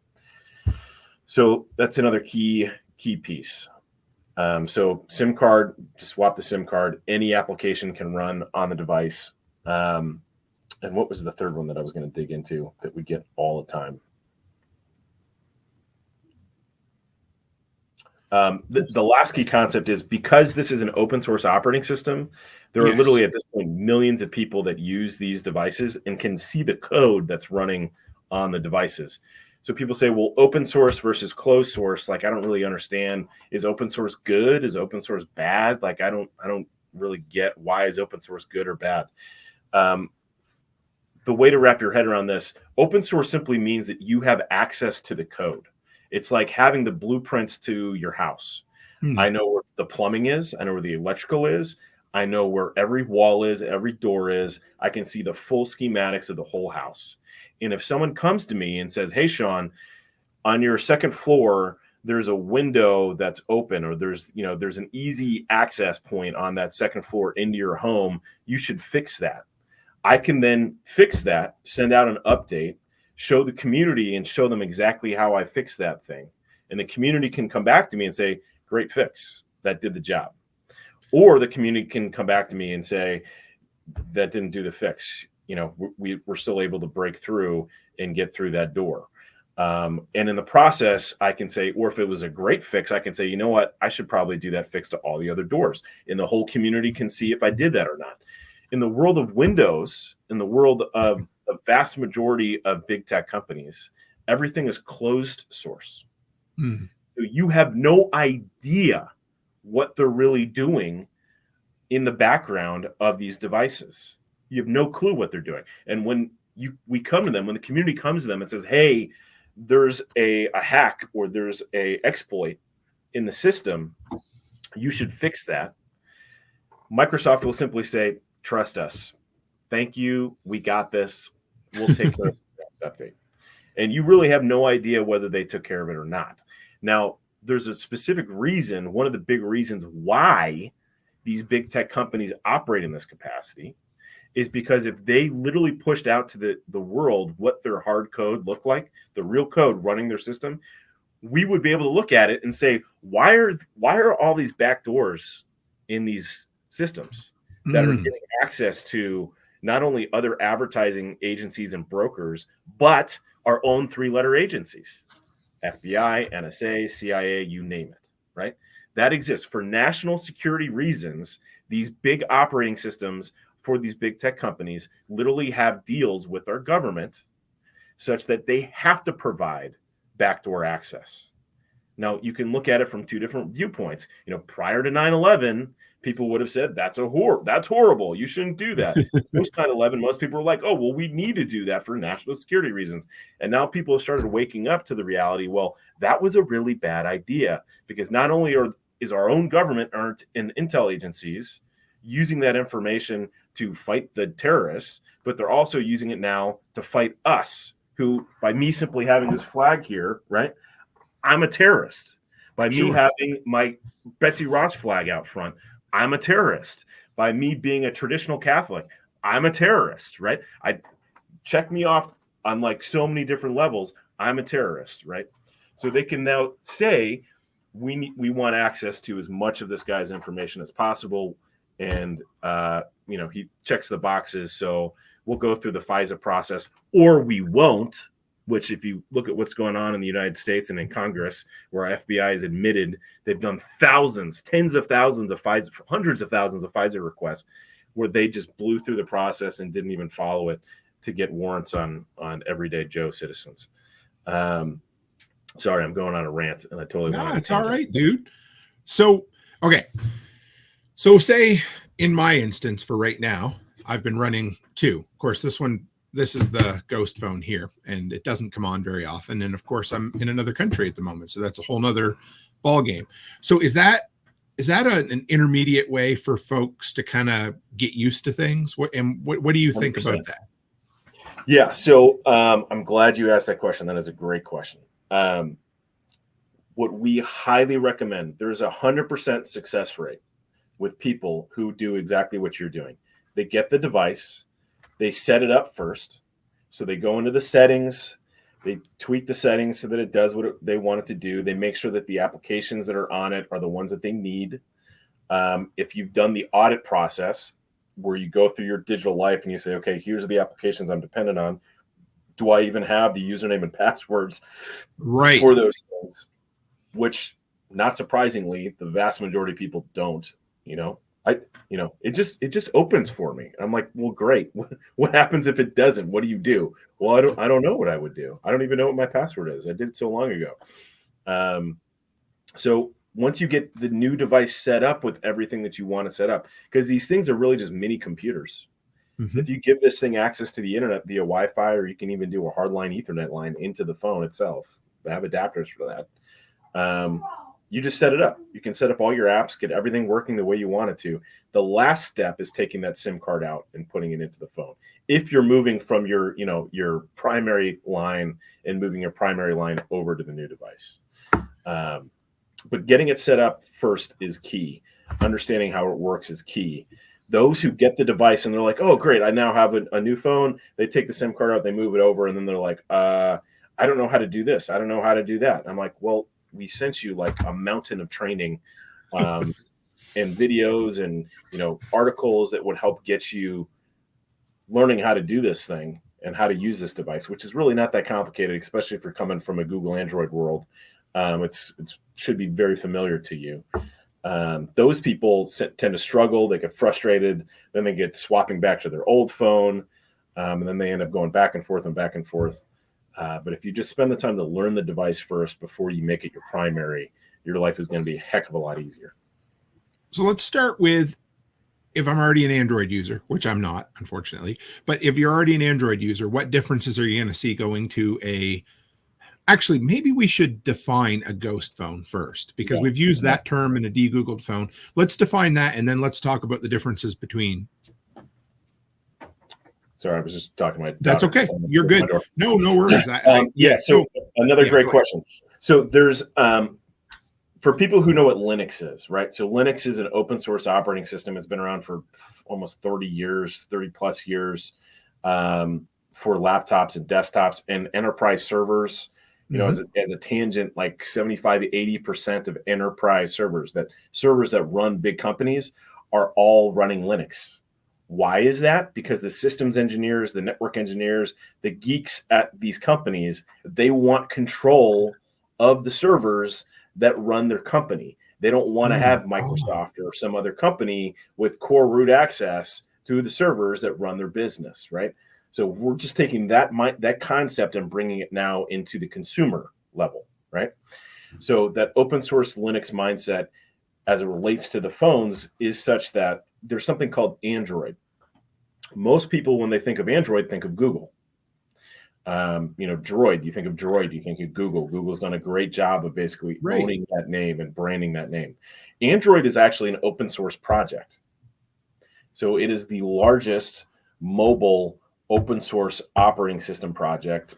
So that's another key piece. So SIM card, just swap the SIM card. Any application can run on the device. And what was the third one that I was going to dig into that we get all the time? The last key concept is, because this is an open source operating system, there are literally at this point millions of people that use these devices and can see the code that's running on the devices. So people say, well, open source versus closed source, like, I don't really understand. Is open source good? Is open source bad? Like, I don't really get, why is open source good or bad? The way to wrap your head around this, open source simply means that you have access to the code. It's like having the blueprints to your house. I know where the plumbing is. I know where the electrical is. I know where every wall is, every door is. I can see the full schematics of the whole house. And if someone comes to me and says, hey, Sean, on your second floor, there's a window that's open, or there's an easy access point on that second floor into your home, you should fix that. I can then fix that, send out an update, show the community and show them exactly how I fixed that thing. And the community can come back to me and say, great fix, that did the job. Or the community can come back to me and say, that didn't do the fix. We're still able to break through and get through that door. And in the process, I can say, or if it was a great fix, I can say, you know what, I should probably do that fix to all the other doors. And the whole community can see if I did that or not. In the world of Windows, in the world of the vast majority of big tech companies, everything is closed source. So you have no idea what they're really doing in the background of these devices. You have no clue what they're doing. And when we come to them, when the community comes to them and says, hey, there's a hack or there's a exploit in the system, you should fix that. Microsoft will simply say, trust us. Thank you. We got this. We'll take care of the next update. And you really have no idea whether they took care of it or not. Now, there's a specific reason, one of the big reasons why these big tech companies operate in this capacity is because if they literally pushed out to the world what their hard code looked like, the real code running their system, we would be able to look at it and say, why are all these back doors in these systems that are getting access to not only other advertising agencies and brokers, but our own 3-letter agencies, FBI, NSA, CIA, you name it, right? That exists for national security reasons. These big operating systems for these big tech companies literally have deals with our government such that they have to provide backdoor access. Now, you can look at it from two different viewpoints. Prior to 9/11, people would have said, that's horrible. You shouldn't do that. Post 9/11, most people were like, oh, well, we need to do that for national security reasons. And now people have started waking up to the reality, well, that was a really bad idea, because not only is our own government and intel agencies using that information to fight the terrorists, but they're also using it now to fight us, who, by me simply having this flag here, right, I'm a terrorist. By me having my Betsy Ross flag out front, I'm a terrorist. By me being a traditional Catholic, I'm a terrorist, right? Check me off on like so many different levels. I'm a terrorist, right? So they can now say, we want access to as much of this guy's information as possible. And, he checks the boxes. So we'll go through the FISA process, or we won't, which if you look at what's going on in the United States and in Congress, where our FBI has admitted they've done tens of thousands of FISA, hundreds of thousands of FISA requests, where they just blew through the process and didn't even follow it to get warrants on everyday Joe citizens. Sorry, I'm going on a rant, and I totally No, it's all right, dude. So, okay. So say in my instance for right now, I've been running 2. Of course, this is the ghost phone here, and it doesn't come on very often. And of course, I'm in another country at the moment, so that's a whole nother ball game. So is that is that an intermediate way for folks to kind of get used to things? What do you think 100%. about that? Yeah. So I'm glad you asked that question. That is a great question. What we highly recommend, there's 100% success rate with people who do exactly what you're doing. They get the device, they set it up first. So they go into the settings, they tweak the settings so that it does what they want it to do. They make sure that the applications that are on it are the ones that they need. If you've done the audit process where you go through your digital life and you say, okay, here's the applications I'm dependent on. Do I even have the username and passwords for those things? Which, not surprisingly, the vast majority of people don't. It just opens for me. I'm like, well, great. What happens if it doesn't? What do you do? Well, I don't know what I would do. I don't even know what my password is. I did it so long ago. So once you get the new device set up with everything that you want to set up, because these things are really just mini computers. Mm-hmm. If you give this thing access to the internet via Wi-Fi, or you can even do a hardline Ethernet line into the phone itself. They have adapters for that. You just set it up. You can set up all your apps, get everything working the way you want it to. The last step is taking that SIM card out and putting it into the phone. If you're moving from your primary line and moving your primary line over to the new device. But getting it set up first is key. Understanding how it works is key. Those who get the device and they're like, oh, great, I now have a new phone. They take the SIM card out, they move it over, and then they're like, I don't know how to do this. I don't know how to do that. I'm like, well, we sent you like a mountain of training and videos and articles that would help get you learning how to do this thing and how to use this device, which is really not that complicated, especially if you're coming from a Google Android world. It should be very familiar to you. Those people tend to struggle. They get frustrated. Then they get swapping back to their old phone. And then they end up going back and forth and back and forth. But if you just spend the time to learn the device first before you make it your primary, your life is going to be a heck of a lot easier. So let's start with, if I'm already an Android user, which I'm not, unfortunately, but if you're already an Android user, what differences are you going to see going to actually, maybe we should define a ghost phone first, because we've used that term in a degoogled phone. Let's define that, and then let's talk about the differences between. Sorry, I was just talking to my daughter. That's okay. You're good. No worries. So another great question. So there's, for people who know what Linux is, right? So Linux is an open source operating system. It's been around for almost 30 plus years for laptops and desktops and enterprise servers. As a tangent, like 75 to 80% of enterprise servers that run big companies are all running Linux. Why is that? Because the systems engineers, the network engineers, the geeks at these companies, they want control of the servers that run their company. They don't want to have Microsoft or some other company with core root access to the servers that run their business, right? So we're just taking that concept and bringing it now into the consumer level, right? So that open source Linux mindset as it relates to the phones is such that there's something called Android. Most people, when they think of Android, think of Google. Droid, you think of Droid, you think of Google. Google's done a great job of basically owning that name and branding that name. Android is actually an open source project. So it is the largest mobile open source operating system project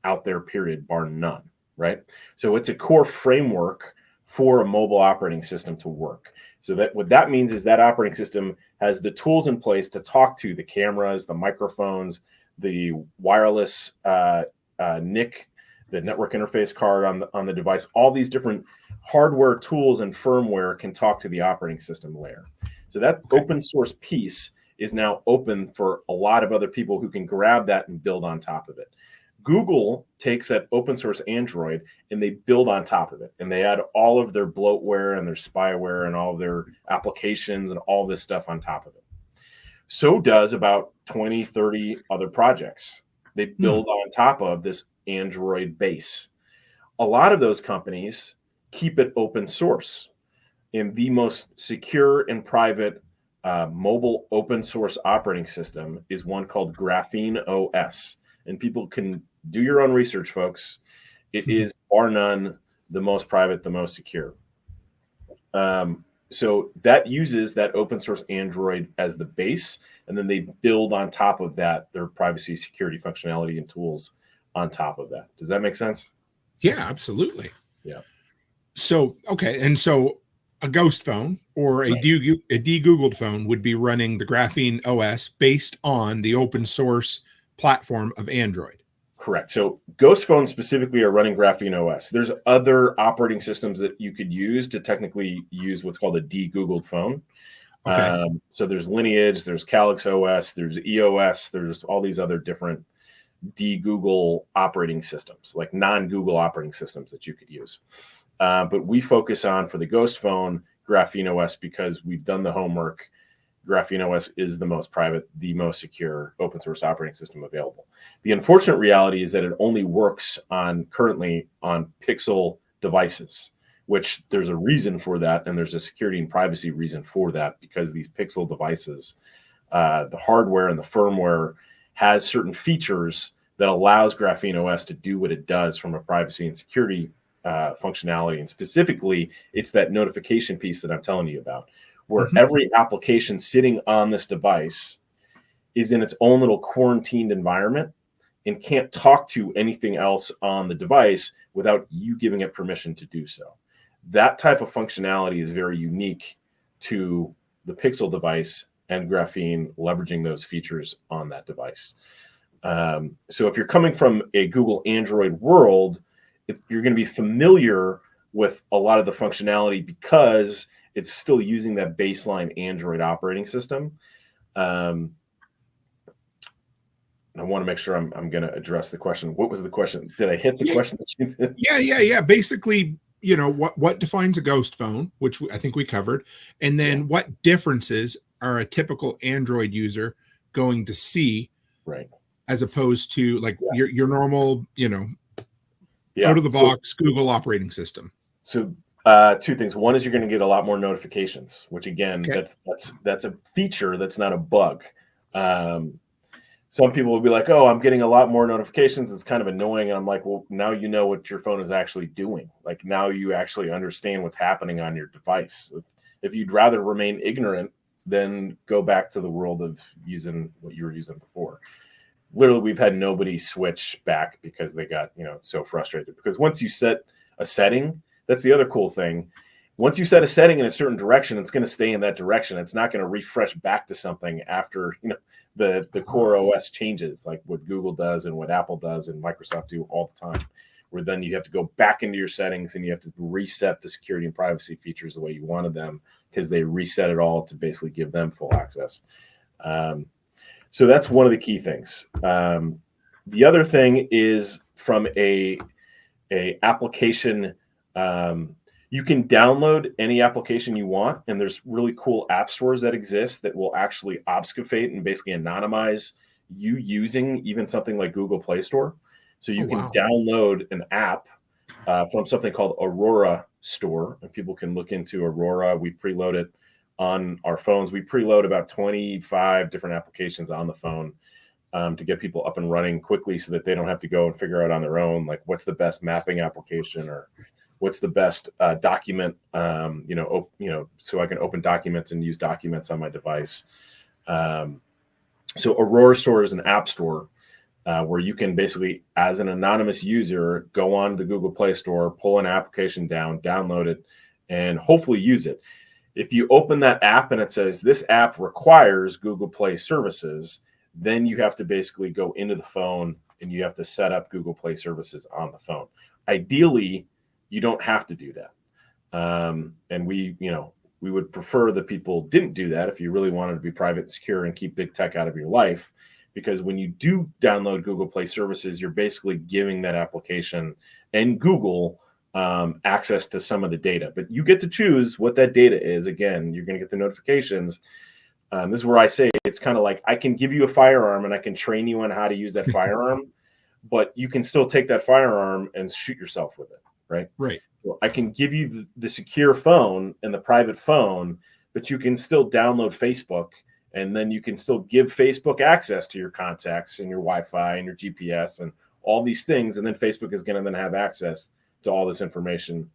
out there, period, bar none, right? So it's a core framework for a mobile operating system to work. So that what that means is that operating system has the tools in place to talk to the cameras, the microphones, the wireless NIC, the network interface card on the device. All these different hardware tools and firmware can talk to the operating system layer. So that open source piece is now open for a lot of other people who can grab that and build on top of it. Google takes that open source Android and they build on top of it. And they add all of their bloatware and their spyware and all of their applications and all this stuff on top of it. So does about 20, 30 other projects. They build on top of this Android base. A lot of those companies keep it open source. And the most secure and private mobile open source operating system is one called Graphene OS. And people can do your own research, folks. It is bar none the most private, the most secure. So that uses that open source Android as the base, and then they build on top of that their privacy, security functionality, and tools on top of that. Does that make sense? Yeah, absolutely. Yeah. So, okay. And so a ghost phone or a degoogled phone would be running the Graphene OS based on the open source platform of Android. Correct. So ghost phones specifically are running Graphene OS. There's other operating systems that you could use to technically use what's called a degoogled phone. Okay. So there's Lineage, there's Calyx OS, there's EOS, there's all these other different degoogle operating systems, like non-Google operating systems that you could use. But we focus on, for the ghost phone, Graphene OS, because we've done the homework. Graphene OS is the most private, the most secure open source operating system available. The unfortunate reality is that it only works currently on Pixel devices, which there's a reason for that, and there's a security and privacy reason for that, because these Pixel devices, the hardware and the firmware has certain features that allows Graphene OS to do what it does from a privacy and security functionality. And specifically, it's that notification piece that I'm telling you about, where every application sitting on this device is in its own little quarantined environment and can't talk to anything else on the device without you giving it permission to do so. That type of functionality is very unique to the Pixel device, and Graphene leveraging those features on that device. So if you're coming from a Google Android world, you're going to be familiar with a lot of the functionality because it's still using that baseline Android operating system. I want to make sure I'm going to address the question. What was the question? Did I hit the question that you did? Yeah. Basically, what defines a ghost phone, which I think we covered, and then what differences are a typical Android user going to see, right, as opposed to like your normal, out of the box Google operating system. So two things. One is you're going to get a lot more notifications, which again, that's a feature, that's not a bug. Some people will be like, oh, I'm getting a lot more notifications. It's kind of annoying. And I'm like, well, now you know what your phone is actually doing. Like, now you actually understand what's happening on your device. If you'd rather remain ignorant, then go back to the world of using what you were using before. Literally, we've had nobody switch back because they got, so frustrated. Because once you set a setting, that's the other cool thing. Once you set a setting in a certain direction, it's going to stay in that direction. It's not going to refresh back to something after, the core OS changes, like what Google does and what Apple does and Microsoft do all the time, where then you have to go back into your settings and you have to reset the security and privacy features the way you wanted them, because they reset it all to basically give them full access. So that's one of the key things. The other thing is from a application, you can download any application you want, and there's really cool app stores that exist that will actually obfuscate and basically anonymize you using even something like Google Play Store. So you can download an app from something called Aurora Store, and people can look into Aurora. We preload it on our phones. We preload about 25 different applications on the phone to get people up and running quickly, so that they don't have to go and figure out on their own, like what's the best mapping application or what's the best document, so I can open documents and use documents on my device. So Aurora Store is an app store where you can basically, as an anonymous user, go on the Google Play Store, pull an application down, download it, and hopefully use it. If you open that app and it says this app requires Google Play services, then you have to basically go into the phone and you have to set up Google Play services on the phone. Ideally, you don't have to do that. And we would prefer that people didn't do that if you really wanted to be private and secure and keep big tech out of your life. Because when you do download Google Play services, you're basically giving that application and Google access to some of the data. But you get to choose what that data is. Again, you're going to get the notifications. This is where I say it's kind of like I can give you a firearm and I can train you on how to use that firearm, but you can still take that firearm and shoot yourself with it. Right. So I can give you the secure phone and the private phone, but you can still download Facebook, and then you can still give Facebook access to your contacts and your Wi-Fi and your GPS and all these things. And then Facebook is going to then have access to all this information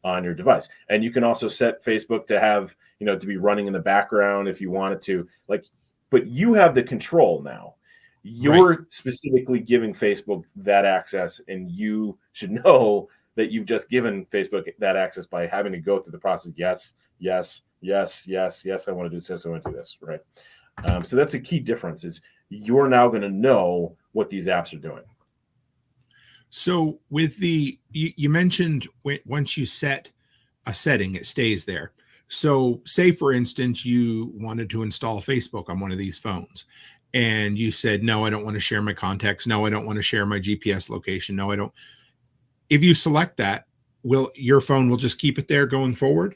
on your device. And you can also set Facebook to have, to be running in the background if you wanted to, but you have the control now. You're specifically giving Facebook that access, and you should know that you've just given Facebook that access by having to go through the process. Yes, I want to do this, I want to do this, right? So that's a key difference, is you're now going to know what these apps are doing. So with you mentioned once you set a setting, it stays there. So say, for instance, you wanted to install Facebook on one of these phones, and you said, no, I don't want to share my contacts. No, I don't want to share my GPS location. No, I don't. If you select that, your phone will just keep it there going forward?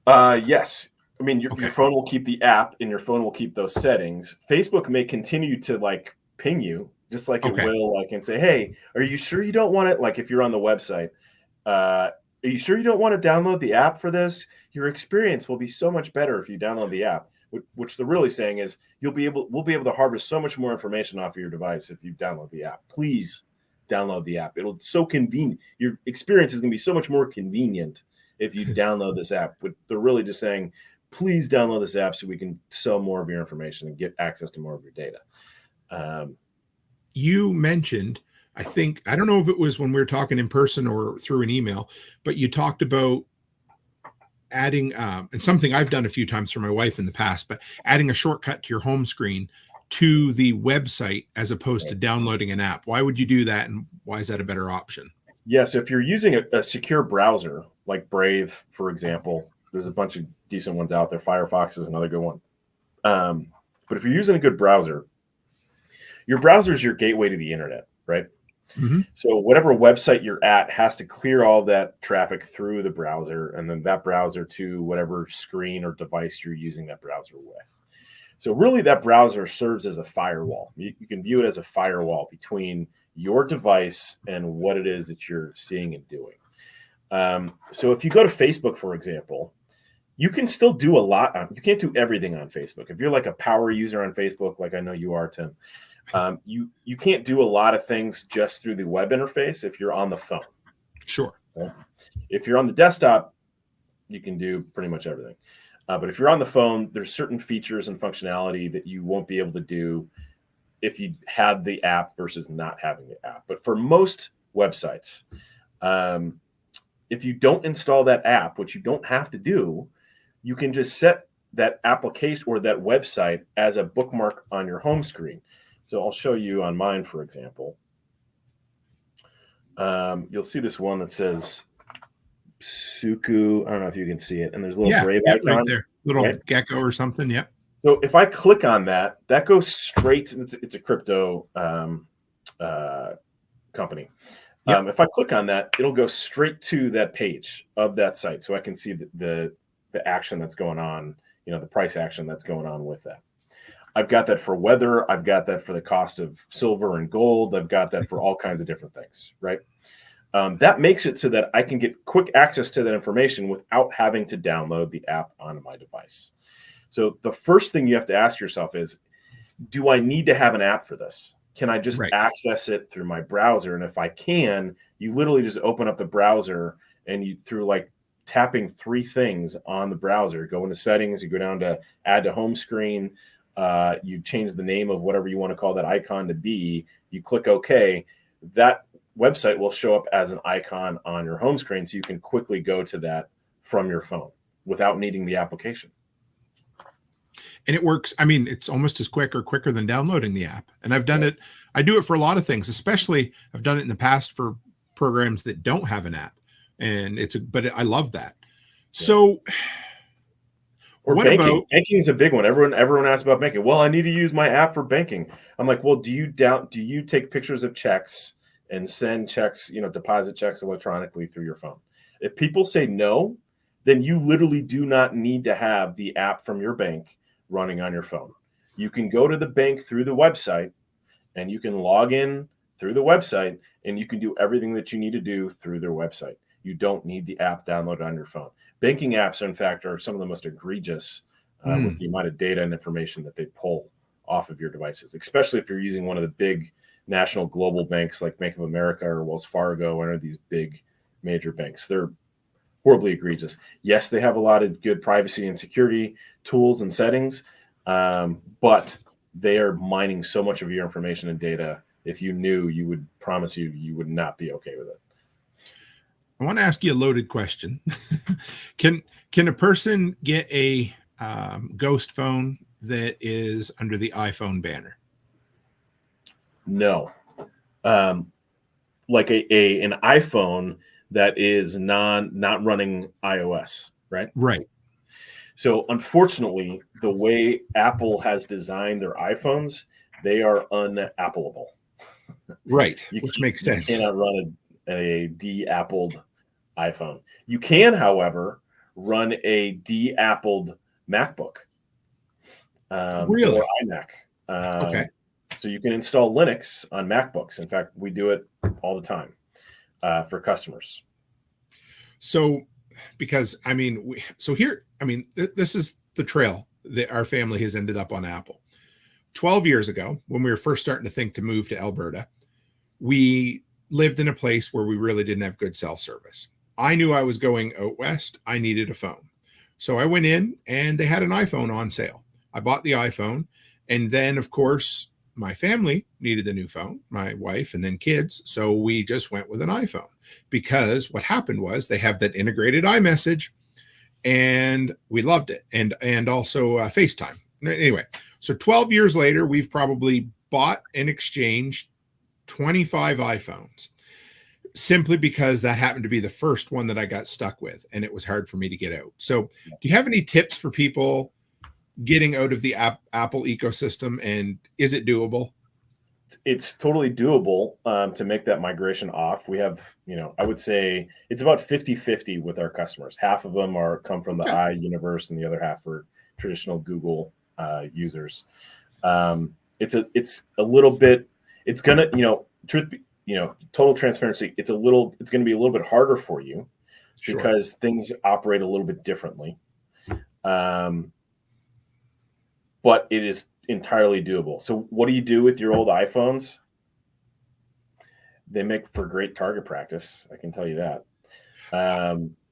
Yes. I mean, your phone will keep the app, and your phone will keep those settings. Facebook may continue to ping you, just like it will and say, hey, are you sure you don't want it? Like if you're on the website, are you sure you don't want to download the app for this? Your experience will be so much better if you download the app, which they're really saying is we'll be able to harvest so much more information off of your device if you download the app. Please download the app. It'll so convenient. Your experience is going to be so much more convenient if you download this app. But they're really just saying, please download this app so we can sell more of your information and get access to more of your data. You mentioned, I don't know if it was when we were talking in person or through an email, but you talked about adding, and something I've done a few times for my wife in the past, but adding a shortcut to your home screen to the website as opposed to downloading an app. Why would you do that, and why is that a better option? Yes, if you're using a secure browser like Brave, for example, there's a bunch of decent ones out there. Firefox is another good one. But if you're using a good browser, your browser is your gateway to the internet, right? Mm-hmm. So whatever website you're at has to clear all that traffic through the browser, and then that browser to whatever screen or device you're using that browser with. So really that browser serves as a firewall. You can view it as a firewall between your device and what it is that you're seeing and doing. So if you go to Facebook, for example, you can still do a lot. You can't do everything on Facebook. If you're like a power user on Facebook, like I know you are, Tim, you can't do a lot of things just through the web interface if you're on the phone. Sure. Right? If you're on the desktop, you can do pretty much everything. But if you're on the phone, there's certain features and functionality that you won't be able to do if you had the app versus not having the app. But for most websites, if you don't install that app, which you don't have to do, you can just set that application or that website as a bookmark on your home screen. So I'll show you on mine, for example. You'll see this one that says Suku. I don't know if you can see it. And there's a little Brave icon right there, little gecko or something. Yep. So if I click on that, that goes straight. It's a crypto company. Yep. If I click on that, it'll go straight to that page of that site, so I can see the action that's going on. The price action that's going on with that. I've got that for weather. I've got that for the cost of silver and gold. I've got that for all kinds of different things, right? That makes it so that I can get quick access to that information without having to download the app onto my device. So the first thing you have to ask yourself is, do I need to have an app for this? Can I just access it through my browser? And if I can, you literally just open up the browser, and you, through tapping three things on the browser, go into settings, you go down to add to home screen, you change the name of whatever you want to call that icon to be, you click OK, that website will show up as an icon on your home screen, so you can quickly go to that from your phone without needing the application. And it works. I mean, it's almost as quicker than downloading the app. And I've done it. I do it for a lot of things, especially I've done it in the past for programs that don't have an app. And but I love that. Yeah. So or what banking. About banking is a big one. Everyone asks about banking. Well, I need to use my app for banking. I'm like, well, do you take pictures of checks and send checks, deposit checks electronically through your phone? If people say no, then you literally do not need to have the app from your bank running on your phone. You can go to the bank through the website, and you can log in through the website, and you can do everything that you need to do through their website. You don't need the app downloaded on your phone. Banking apps, in fact, are some of the most egregious with the amount of data and information that they pull off of your devices, especially if you're using one of the big national global banks like Bank of America or Wells Fargo, or any of these big major banks. They're horribly egregious. Yes, they have a lot of good privacy and security tools and settings, but they are mining so much of your information and data. If you knew, you would promise you would not be okay with it. I want to ask you a loaded question. Can a person get a ghost phone that is under the iPhone banner? No. Like an iPhone that is not running iOS, right? Right. So unfortunately, the way Apple has designed their iPhones, they are unappleable. Right, which makes sense. You cannot run a de-appled iPhone. You can, however, run a de-appled MacBook Really? or iMac. Okay. So you can install Linux on MacBooks. In fact, we do it all the time for customers. So, because this is the trail that our family has ended up on Apple. 12 years ago, when we were first starting to think to move to Alberta, we lived in a place where we really didn't have good cell service. I knew I was going out west. I needed a phone. So I went in and they had an iPhone on sale. I bought the iPhone. And then, of course, my family needed a new phone, my wife and then kids. So we just went with an iPhone because what happened was they have that integrated iMessage and we loved it. And also FaceTime. Anyway, so 12 years later, we've probably bought and exchanged 25 iPhones simply because that happened to be the first one that I got stuck with and it was hard for me to get out. So do you have any tips for people getting out of the Apple ecosystem, and is it doable? It's totally doable to make that migration off. We have, I would say it's about 50-50 with our customers. Half of them come from the iUniverse and the other half are traditional Google users. It's a little bit, it's going to, total transparency. It's going to be a little bit harder for you because things operate a little bit differently. But it is entirely doable. So what do you do with your old iPhones? They make for great target practice. I can tell you that.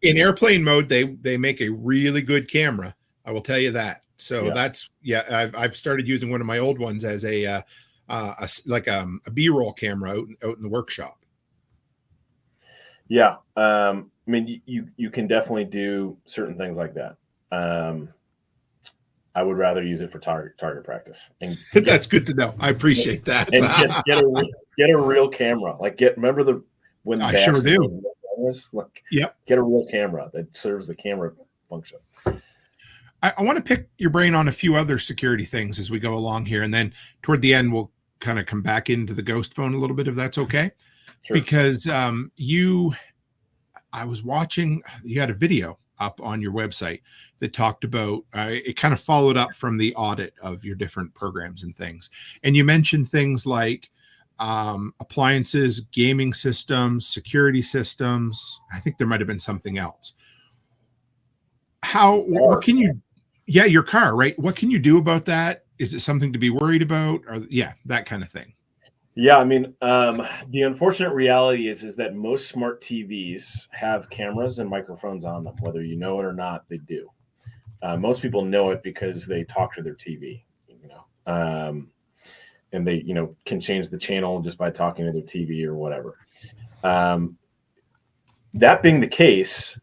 In airplane mode, they make a really good camera. I will tell you that. So I've started using one of my old ones as a B-roll camera out in the workshop. Yeah. I mean, you can definitely do certain things like that. I would rather use it for target practice. And that's good to know. I appreciate that. And get a real camera. Remember when I sure do. Get a real camera that serves the camera function. I want to pick your brain on a few other security things as we go along here, and then toward the end we'll kind of come back into the ghost phone a little bit, if that's okay. Sure. Because I was watching. You had a video up on your website that talked about, it kind of followed up from the audit of your different programs and things. And you mentioned things like appliances, gaming systems, security systems. I think there might've been something else. What can you, your car, right? What can you do about that? Is it something to be worried about? Or that kind of thing? Yeah, I mean, the unfortunate reality is that most smart TVs have cameras and microphones on them, whether you know it or not. They do. Most people know it because they talk to their TV, and they, can change the channel just by talking to their TV or whatever. That being the case,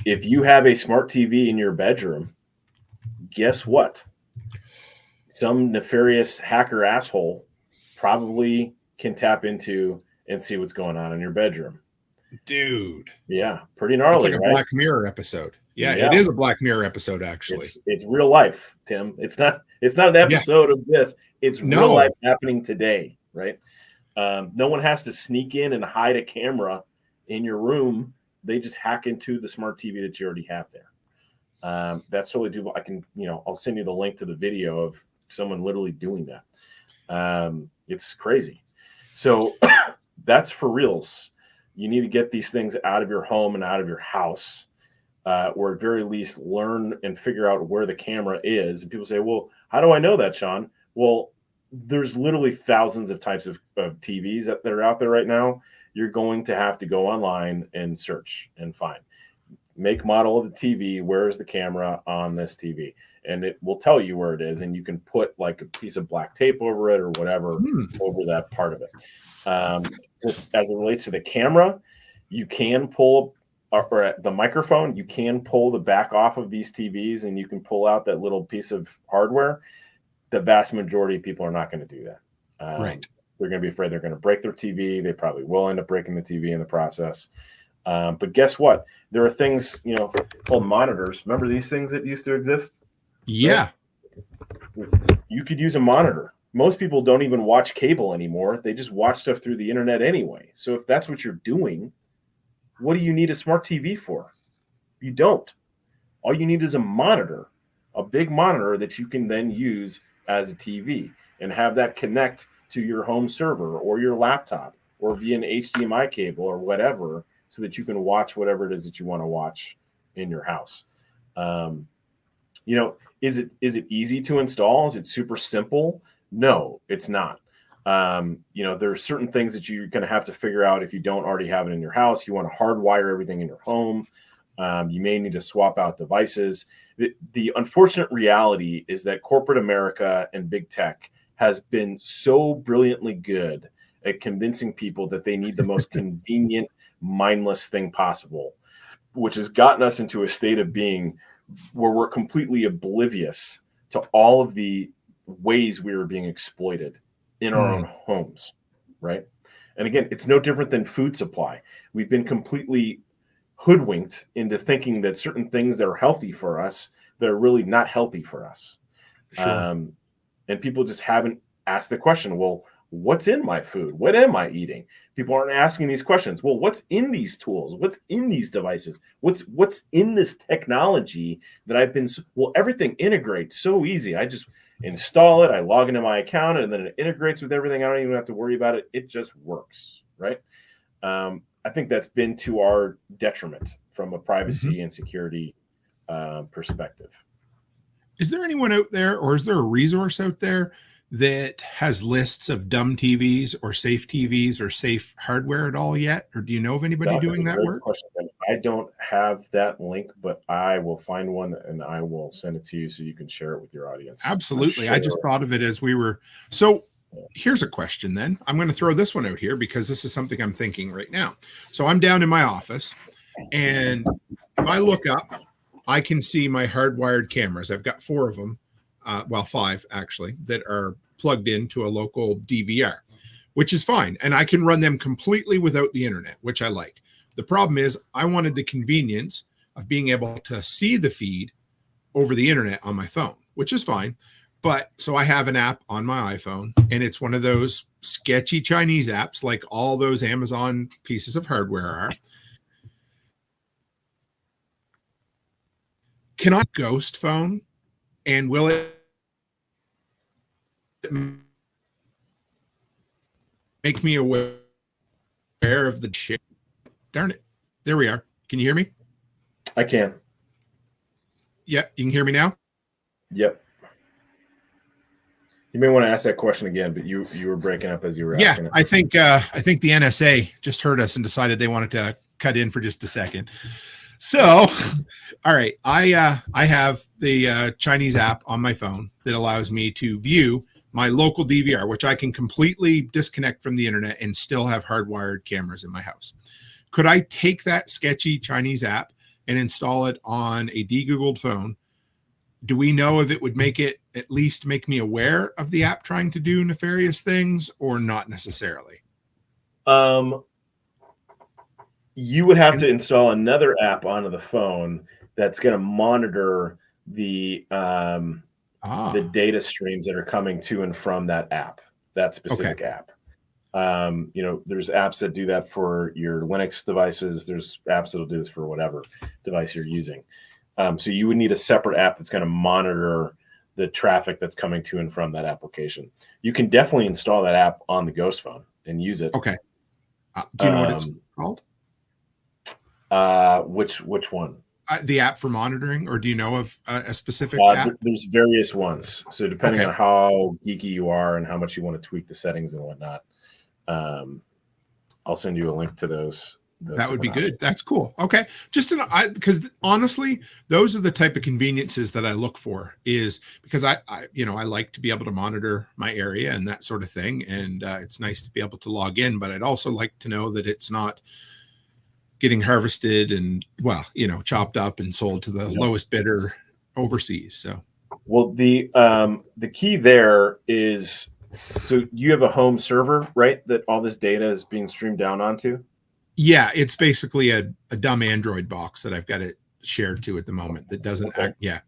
if you have a smart TV in your bedroom, guess what? Some nefarious hacker asshole probably can tap into and see what's going on in your bedroom. Dude. Yeah, pretty gnarly. It's like a right? Black Mirror episode. Yeah, it is a Black Mirror episode, actually. It's real life, Tim. It's not an episode of this. It's real life happening today, right? No one has to sneak in and hide a camera in your room. They just hack into the smart TV that you already have there. That's totally doable. I can, I'll send you the link to the video of someone literally doing that. It's crazy. So that's for reals. You need to get these things out of your home and out of your house, or at very least learn and figure out where the camera is. And people say, well, how do I know that, Sean? Well, there's literally thousands of types of TVs that are out there right now. You're going to have to go online and search and find. make, model of the TV, where is the camera on this TV? And it will tell you where it is, and you can put like a piece of black tape over it or whatever over that part of it. As it relates to the camera, you can pull, or the microphone, you can pull the back off of these TVs, and you can pull out that little piece of hardware. The vast majority of people are not going to do that. Right. They're going to be afraid they're going to break their TV. They probably will end up breaking the TV in the process. But guess what? There are things, called monitors. Remember these things that used to exist? Yeah. You could use a monitor. Most people don't even watch cable anymore. They just watch stuff through the internet anyway. So if that's what you're doing, what do you need a smart TV for? You don't. All you need is a monitor, a big monitor that you can then use as a TV and have that connect to your home server or your laptop or via an HDMI cable or whatever, so that you can watch whatever it is that you want to watch in your house. Is it easy to install? Is it super simple? No, it's not. There are certain things that you're going to have to figure out if you don't already have it in your house. You want to hardwire everything in your home. You may need to swap out devices. The unfortunate reality is that corporate America and big tech has been so brilliantly good at convincing people that they need the most convenient, mindless thing possible, which has gotten us into a state of being where we're completely oblivious to all of the ways we are being exploited in our own homes, right? And again, it's no different than food supply. We've been completely hoodwinked into thinking that certain things that are healthy for us, they're really not healthy for us. Sure. And people just haven't asked the question, well, what's in my food? What am I eating? People aren't asking these questions. Well, what's in these tools? What's in these devices? What's in this technology that everything integrates so easy. I just install it. I log into my account, and then it integrates with everything. I don't even have to worry about it. It just works, right? I think that's been to our detriment from a privacy and security perspective. Is there anyone out there, or is there a resource out there that has lists of dumb TVs or safe TVs or safe hardware at all yet? Or do you know of anybody doing that work? Question. I don't have that link, but I will find one and I will send it to you so you can share it with your audience. Absolutely. Sure. I just thought of it as we were. So here's a question then. I'm going to throw this one out here because this is something I'm thinking right now. So I'm down in my office, and if I look up, I can see my hardwired cameras. I've got 4 of them. 5 actually, that are plugged into a local DVR, which is fine. And I can run them completely without the internet, which I like. The problem is I wanted the convenience of being able to see the feed over the internet on my phone, which is fine. But so I have an app on my iPhone, and it's one of those sketchy Chinese apps like all those Amazon pieces of hardware are. Can I ghost phone? And will it make me aware of the shit? Darn it. There we are. Can you hear me? I can. Yeah, you can hear me now? Yep. You may want to ask that question again, but you were breaking up as you were asking it. I think the NSA just heard us and decided they wanted to cut in for just a second. So, all right, I have the Chinese app on my phone that allows me to view my local DVR, which I can completely disconnect from the internet and still have hardwired cameras in my house. Could I take that sketchy Chinese app and install it on a degoogled phone? Do we know if it would at least make me aware of the app trying to do nefarious things, or not necessarily? You would have to install another app onto the phone that's going to monitor the data streams that are coming to and from that app, that specific app. There's apps that do that for your Linux devices. There's apps that'll do this for whatever device you're using. So you would need a separate app that's going to monitor the traffic that's coming to and from that application. You can definitely install that app on the Ghost phone and use it. Okay. Do you know what it's called? Which one? The app for monitoring, or do you know of a specific app? There's various ones. So depending on how geeky you are and how much you want to tweak the settings and whatnot, I'll send you a link to those That would be good. That's cool. Okay. Just because honestly, those are the type of conveniences that I look for, is because I like to be able to monitor my area and that sort of thing. And it's nice to be able to log in, but I'd also like to know that it's not getting harvested and, chopped up and sold to the lowest bidder overseas. So, well, the key there is, so you have a home server, right? That all this data is being streamed down onto? Yeah, it's basically a dumb Android box that I've got it shared to at the moment that doesn't act. Yeah.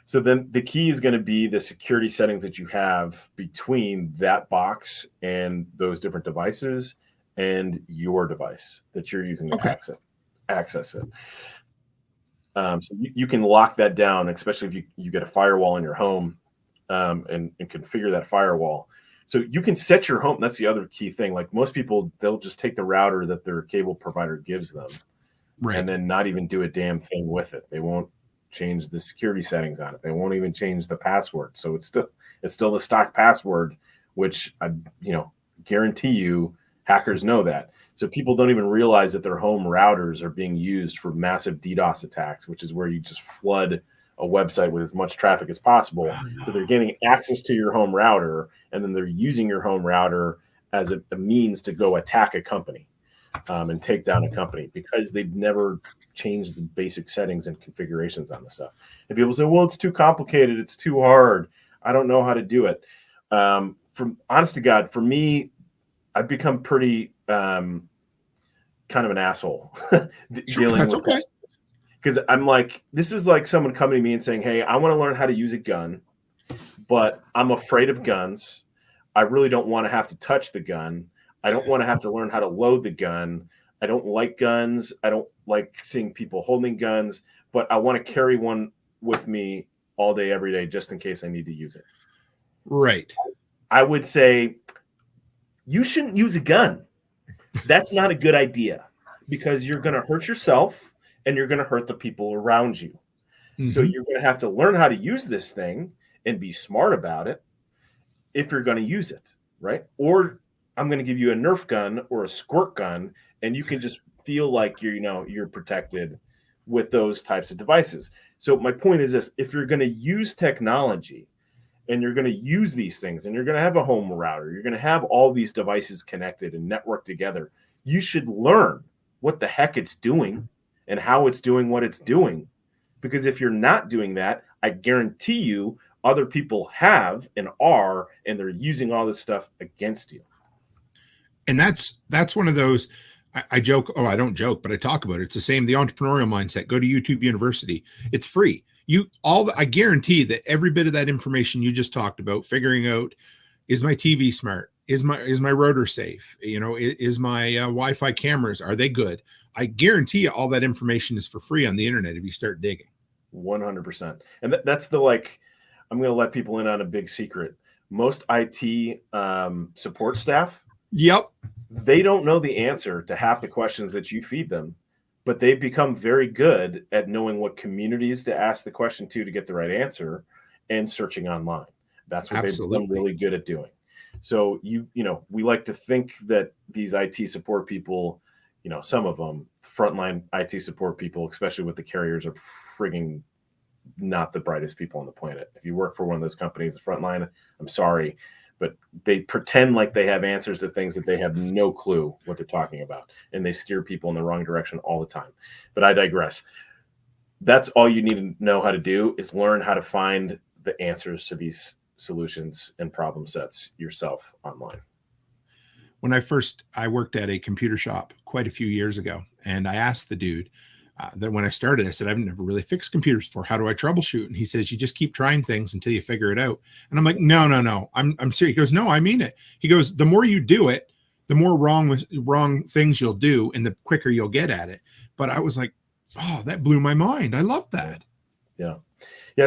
So then the key is going to be the security settings that you have between that box and those different devices and your device that you're using to access it. So you can lock that down, especially if you get a firewall in your home, and configure that firewall. So you can set your home. That's the other key thing. Like most people, they'll just take the router that their cable provider gives them, right, and then not even do a damn thing with it. They won't change the security settings on it. They won't even change the password. So it's still the stock password, which I guarantee you hackers know that. So people don't even realize that their home routers are being used for massive DDoS attacks, which is where you just flood a website with as much traffic as possible. So they're getting access to your home router, and then they're using your home router as a means to go attack a company, and take down a company, because they've never changed the basic settings and configurations on the stuff. And people say, well, it's too complicated. It's too hard. I don't know how to do it. From honest to God, for me, I've become pretty kind of an asshole dealing with this. Because I'm like, this is like someone coming to me and saying, hey, I want to learn how to use a gun, but I'm afraid of guns. I really don't want to have to touch the gun. I don't want to have to learn how to load the gun. I don't like guns. I don't like seeing people holding guns, but I want to carry one with me all day, every day, just in case I need to use it. Right. I would say you shouldn't use a gun. That's not a good idea, because you're going to hurt yourself and you're going to hurt the people around you. Mm-hmm. So you're going to have to learn how to use this thing and be smart about it if you're going to use it, right? Or I'm going to give you a Nerf gun or a squirt gun, and you can just feel like you're protected with those types of devices. So my point is this: if you're going to use technology and you're going to use these things, and you're going to have a home router, you're going to have all these devices connected and networked together, you should learn what the heck it's doing and how it's doing what it's doing. Because if you're not doing that, I guarantee you other people have and are, and they're using all this stuff against you. And that's one of those, I joke, I don't joke, but I talk about it. It's the same, the entrepreneurial mindset. Go to YouTube University. It's free. I guarantee that every bit of that information you just talked about, figuring out, is my TV smart? Is my router safe? Is my Wi-Fi cameras, are they good? I guarantee you all that information is for free on the internet if you start digging. 100%. And that's I'm going to let people in on a big secret. Most IT support staff, yep, they don't know the answer to half the questions that you feed them, but they've become very good at knowing what communities to ask the question to get the right answer, and searching online. That's what they've become really good at doing. So we like to think that these IT support people, some of them, frontline IT support people, especially with the carriers, are frigging not the brightest people on the planet. If you work for one of those companies, the frontline, I'm sorry, but they pretend like they have answers to things that they have no clue what they're talking about, and they steer people in the wrong direction all the time. But I digress. That's all you need to know how to do, is learn how to find the answers to these solutions and problem sets yourself online. When I worked at a computer shop quite a few years ago, and I asked the dude that when I started, I said, I've never really fixed computers before. How do I troubleshoot? And he says, you just keep trying things until you figure it out. And I'm like, no, I'm serious. He goes, no, I mean it. He goes, the more you do it, the more wrong things you'll do, and the quicker you'll get at it. But I was like, oh, that blew my mind. I love that. Yeah.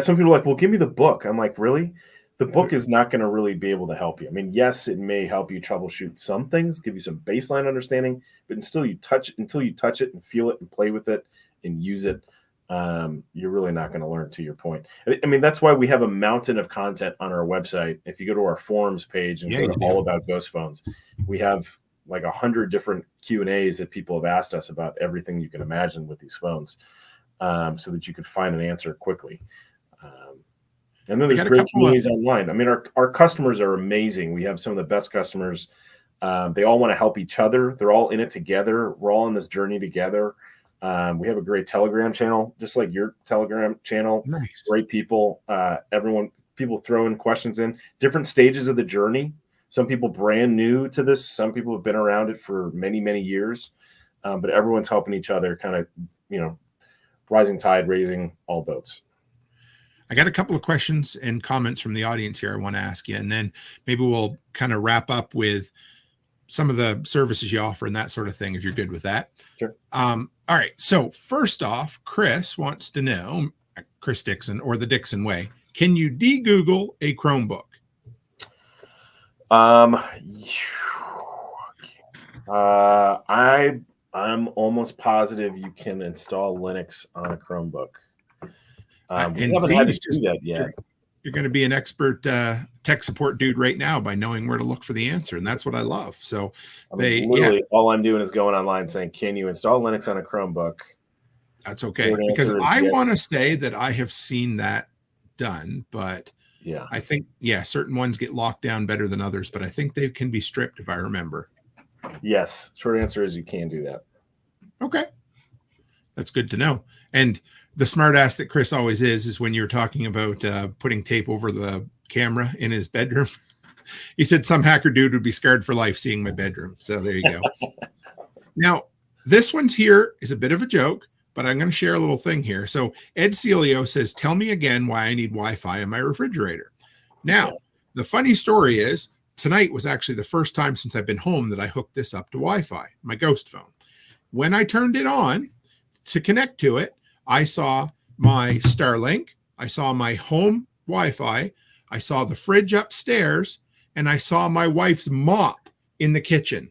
Some people are like, well, give me the book. I'm like, really? The book is not going to really be able to help you. I mean, yes, it may help you troubleshoot some things, give you some baseline understanding, but until you touch it and feel it and play with it and use it, you're really not going to learn, to your point. I mean, that's why we have a mountain of content on our website. If you go to our forums page and go to All About Ghost Phones, we have like 100 different Q&As that people have asked us about everything you can imagine with these phones, so that you could find an answer quickly. And then there's great communities online. I mean, our customers are amazing. We have some of the best customers. They all want to help each other. They're all in it together. We're all on this journey together. We have a great Telegram channel, just like your Telegram channel. Nice. Great people. People throw in questions in different stages of the journey. Some people brand new to this. Some people have been around it for many, many years. But everyone's helping each other, kind of, rising tide, raising all boats. I got a couple of questions and comments from the audience here I want to ask you, and then maybe we'll kind of wrap up with some of the services you offer and that sort of thing, if you're good with that. Sure. All right. So first off, Chris wants to know, Chris Dixon, or the Dixon way, can you de-Google a Chromebook? I'm almost positive you can install Linux on a Chromebook. We haven't had to do that yet. You're going to be an expert tech support dude right now by knowing where to look for the answer, and that's what I love. So all I'm doing is going online saying, "Can you install Linux on a Chromebook?" That's okay, because I want to say that I have seen that done, but yeah, I think certain ones get locked down better than others, but I think they can be stripped if I remember. Yes, short answer is you can do that. Okay, that's good to know. And the smart ass that Chris always is when you're talking about putting tape over the camera in his bedroom. He said some hacker dude would be scarred for life seeing my bedroom. So there you go. Now, this one's here is a bit of a joke, but I'm going to share a little thing here. So Ed Celio says, tell me again why I need Wi-Fi in my refrigerator. Now, the funny story is tonight was actually the first time since I've been home that I hooked this up to Wi-Fi, my ghost phone. When I turned it on to connect to it, I saw my Starlink, I saw my home Wi-Fi, I saw the fridge upstairs, and I saw my wife's mop in the kitchen.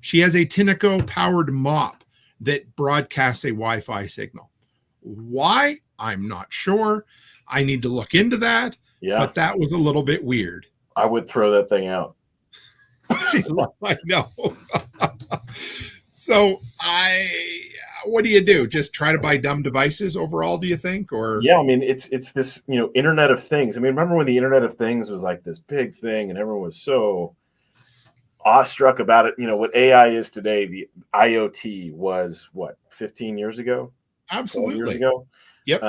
She has a Tineco-powered mop that broadcasts a Wi-Fi signal. Why? I'm not sure. I need to look into that, but that was a little bit weird. I would throw that thing out. I know. So what do you do? Just try to buy dumb devices overall, do you think? Or I mean, it's this, Internet of Things. I mean, remember when the Internet of Things was like this big thing and everyone was so awestruck about it? What AI is today, the IoT was 15 years ago? Absolutely. 12 years ago? Yep.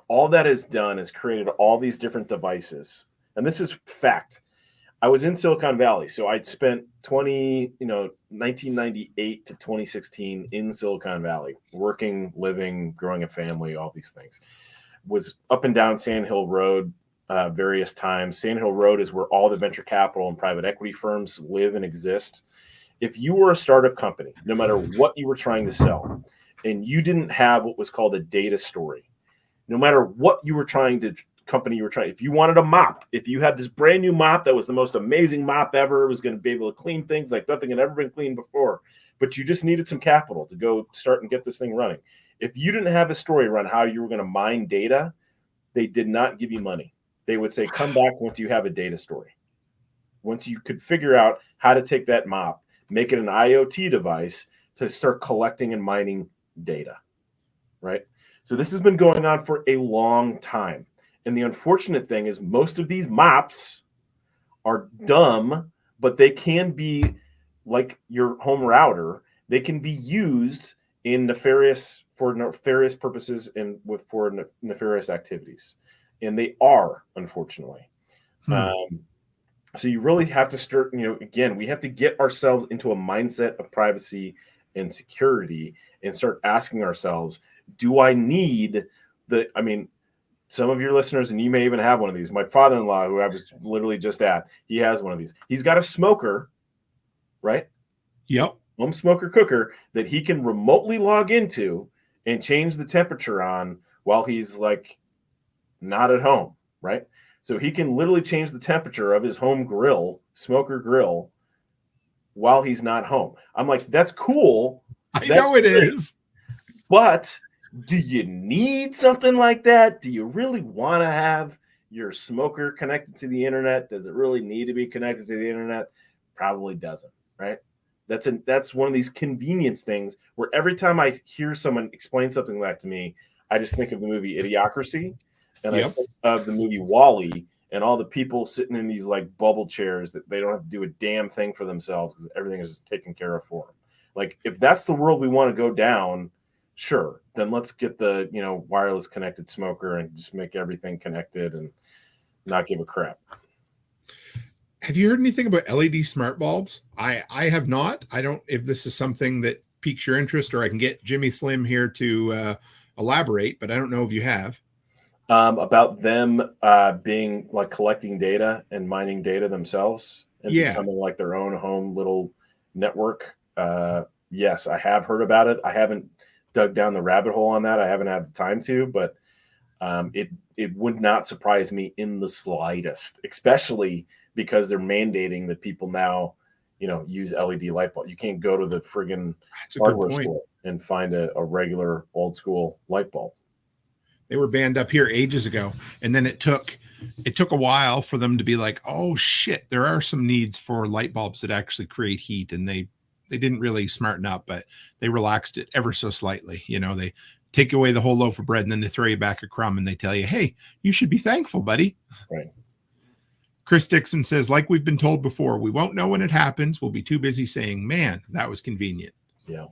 All that is done is created all these different devices. And this is fact. I was in Silicon Valley, so I'd spent 1998 to 2016 in Silicon Valley, working, living, growing a family, all these things. Was up and down Sand Hill Road various times. Sand Hill Road is where all the venture capital and private equity firms live and exist. If you were a startup company, no matter what you were trying to sell, and you didn't have what was called a data story, no matter what you were trying to if you wanted a mop, if you had this brand new mop that was the most amazing mop ever, it was going to be able to clean things like nothing had ever been cleaned before, but you just needed some capital to go start and get this thing running. If you didn't have a story around how you were going to mine data, they did not give you money. They would say, come back once you have a data story. Once you could figure out how to take that mop, make it an IoT device to start collecting and mining data, right? So this has been going on for a long time. And the unfortunate thing is most of these mops are dumb, but they can be like your home router. They can be used for nefarious purposes and for nefarious activities. And they are, unfortunately. So you really have to start, again, we have to get ourselves into a mindset of privacy and security and start asking ourselves, do I need some of your listeners, and you may even have one of these. My father-in-law, who I was literally just at, he has one of these. He's got a smoker, right? Yep. Home smoker cooker that he can remotely log into and change the temperature on while he's not at home, right? So he can literally change the temperature of his home smoker grill, while he's not home. I'm like, that's cool. I know it is. But do you need something like that? Do you really want to have your smoker connected to the internet? Does it really need to be connected to the internet? Probably doesn't, right? That's one of these convenience things where every time I hear someone explain something like that to me, I just think of the movie Idiocracy, and I think of the movie WALL-E, and all the people sitting in these like bubble chairs that they don't have to do a damn thing for themselves because everything is just taken care of for them. Like, if that's the world we want to go down, sure, then let's get the wireless connected smoker and just make everything connected and not give a crap. Have you heard anything about LED smart bulbs? I have not. I don't, if this is something that piques your interest, or I can get Jimmy Slim here to elaborate, but I don't know if you have. About them being like collecting data and mining data themselves and becoming like their own home little network. Yes, I have heard about it. I haven't dug down the rabbit hole on that. I haven't had the time to, but it would not surprise me in the slightest, especially because they're mandating that people now, use LED light bulb. You can't go to the friggin' hardware store and find a regular old school light bulb. They were banned up here ages ago, and then it took a while for them to be like, oh shit, there are some needs for light bulbs that actually create heat, and they didn't really smarten up, but they relaxed it ever so slightly. They take away the whole loaf of bread, and then they throw you back a crumb, and they tell you, hey, you should be thankful, buddy. Right. Chris Dixon says, like we've been told before, we won't know when it happens. We'll be too busy saying, man, that was convenient. Yeah.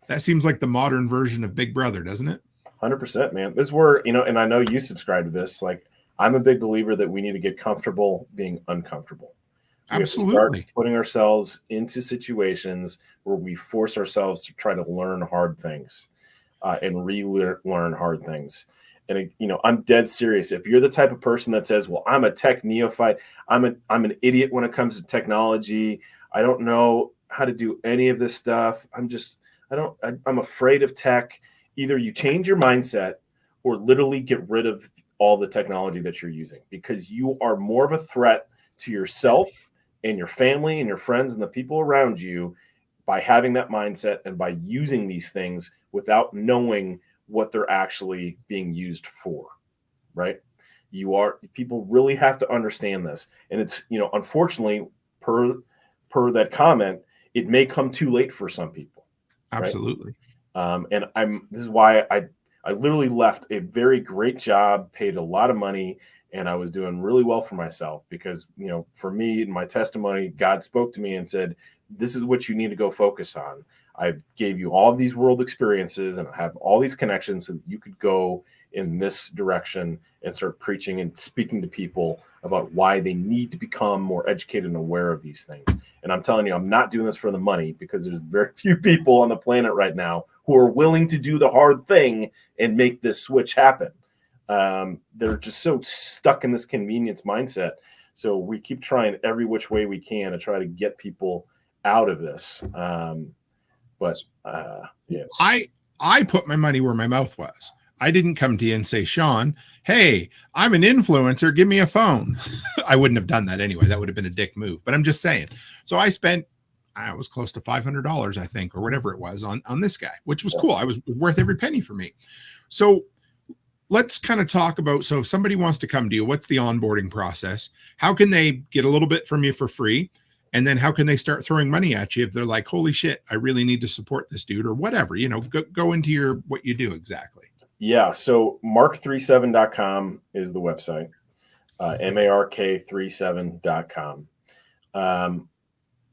That seems like the modern version of Big Brother, doesn't it? 100%, man. This is where, and I know you subscribe to this. Like, I'm a big believer that we need to get comfortable being uncomfortable. Absolutely. We have to start putting ourselves into situations where we force ourselves to try to learn hard things and relearn hard things. And, I'm dead serious. If you're the type of person that says, well, I'm a tech neophyte, I'm an idiot when it comes to technology, I don't know how to do any of this stuff, I'm afraid of tech. Either you change your mindset or literally get rid of all the technology that you're using, because you are more of a threat to yourself and your family and your friends and the people around you by having that mindset and by using these things without knowing what they're actually being used for, right? People really have to understand this. And it's, unfortunately, per that comment, it may come too late for some people. Absolutely. Right? This is why I literally left a very great job, paid a lot of money, and I was doing really well for myself because, for me, in my testimony, God spoke to me and said, this is what you need to go focus on. I gave you all of these world experiences and I have all these connections so that you could go in this direction and start preaching and speaking to people about why they need to become more educated and aware of these things. And I'm telling you, I'm not doing this for the money, because there's very few people on the planet right now who are willing to do the hard thing and make this switch happen. They're just so stuck in this convenience mindset. So we keep trying every which way we can to try to get people out of this. Yeah. I put my money where my mouth was. I didn't come to you and say, Sean, hey, I'm an influencer, give me a phone. I wouldn't have done that anyway. That would have been a dick move, but I'm just saying. So I spent, I was close to $500, I think, or whatever it was on this guy, which was cool. I was worth every penny for me. So let's kind of talk about, so if somebody wants to come to you, what's the onboarding process? How can they get a little bit from you for free? And then how can they start throwing money at you if they're like, holy shit, I really need to support this dude or whatever, go into what you do exactly. Yeah. So mark37.com is the website, mark37.com.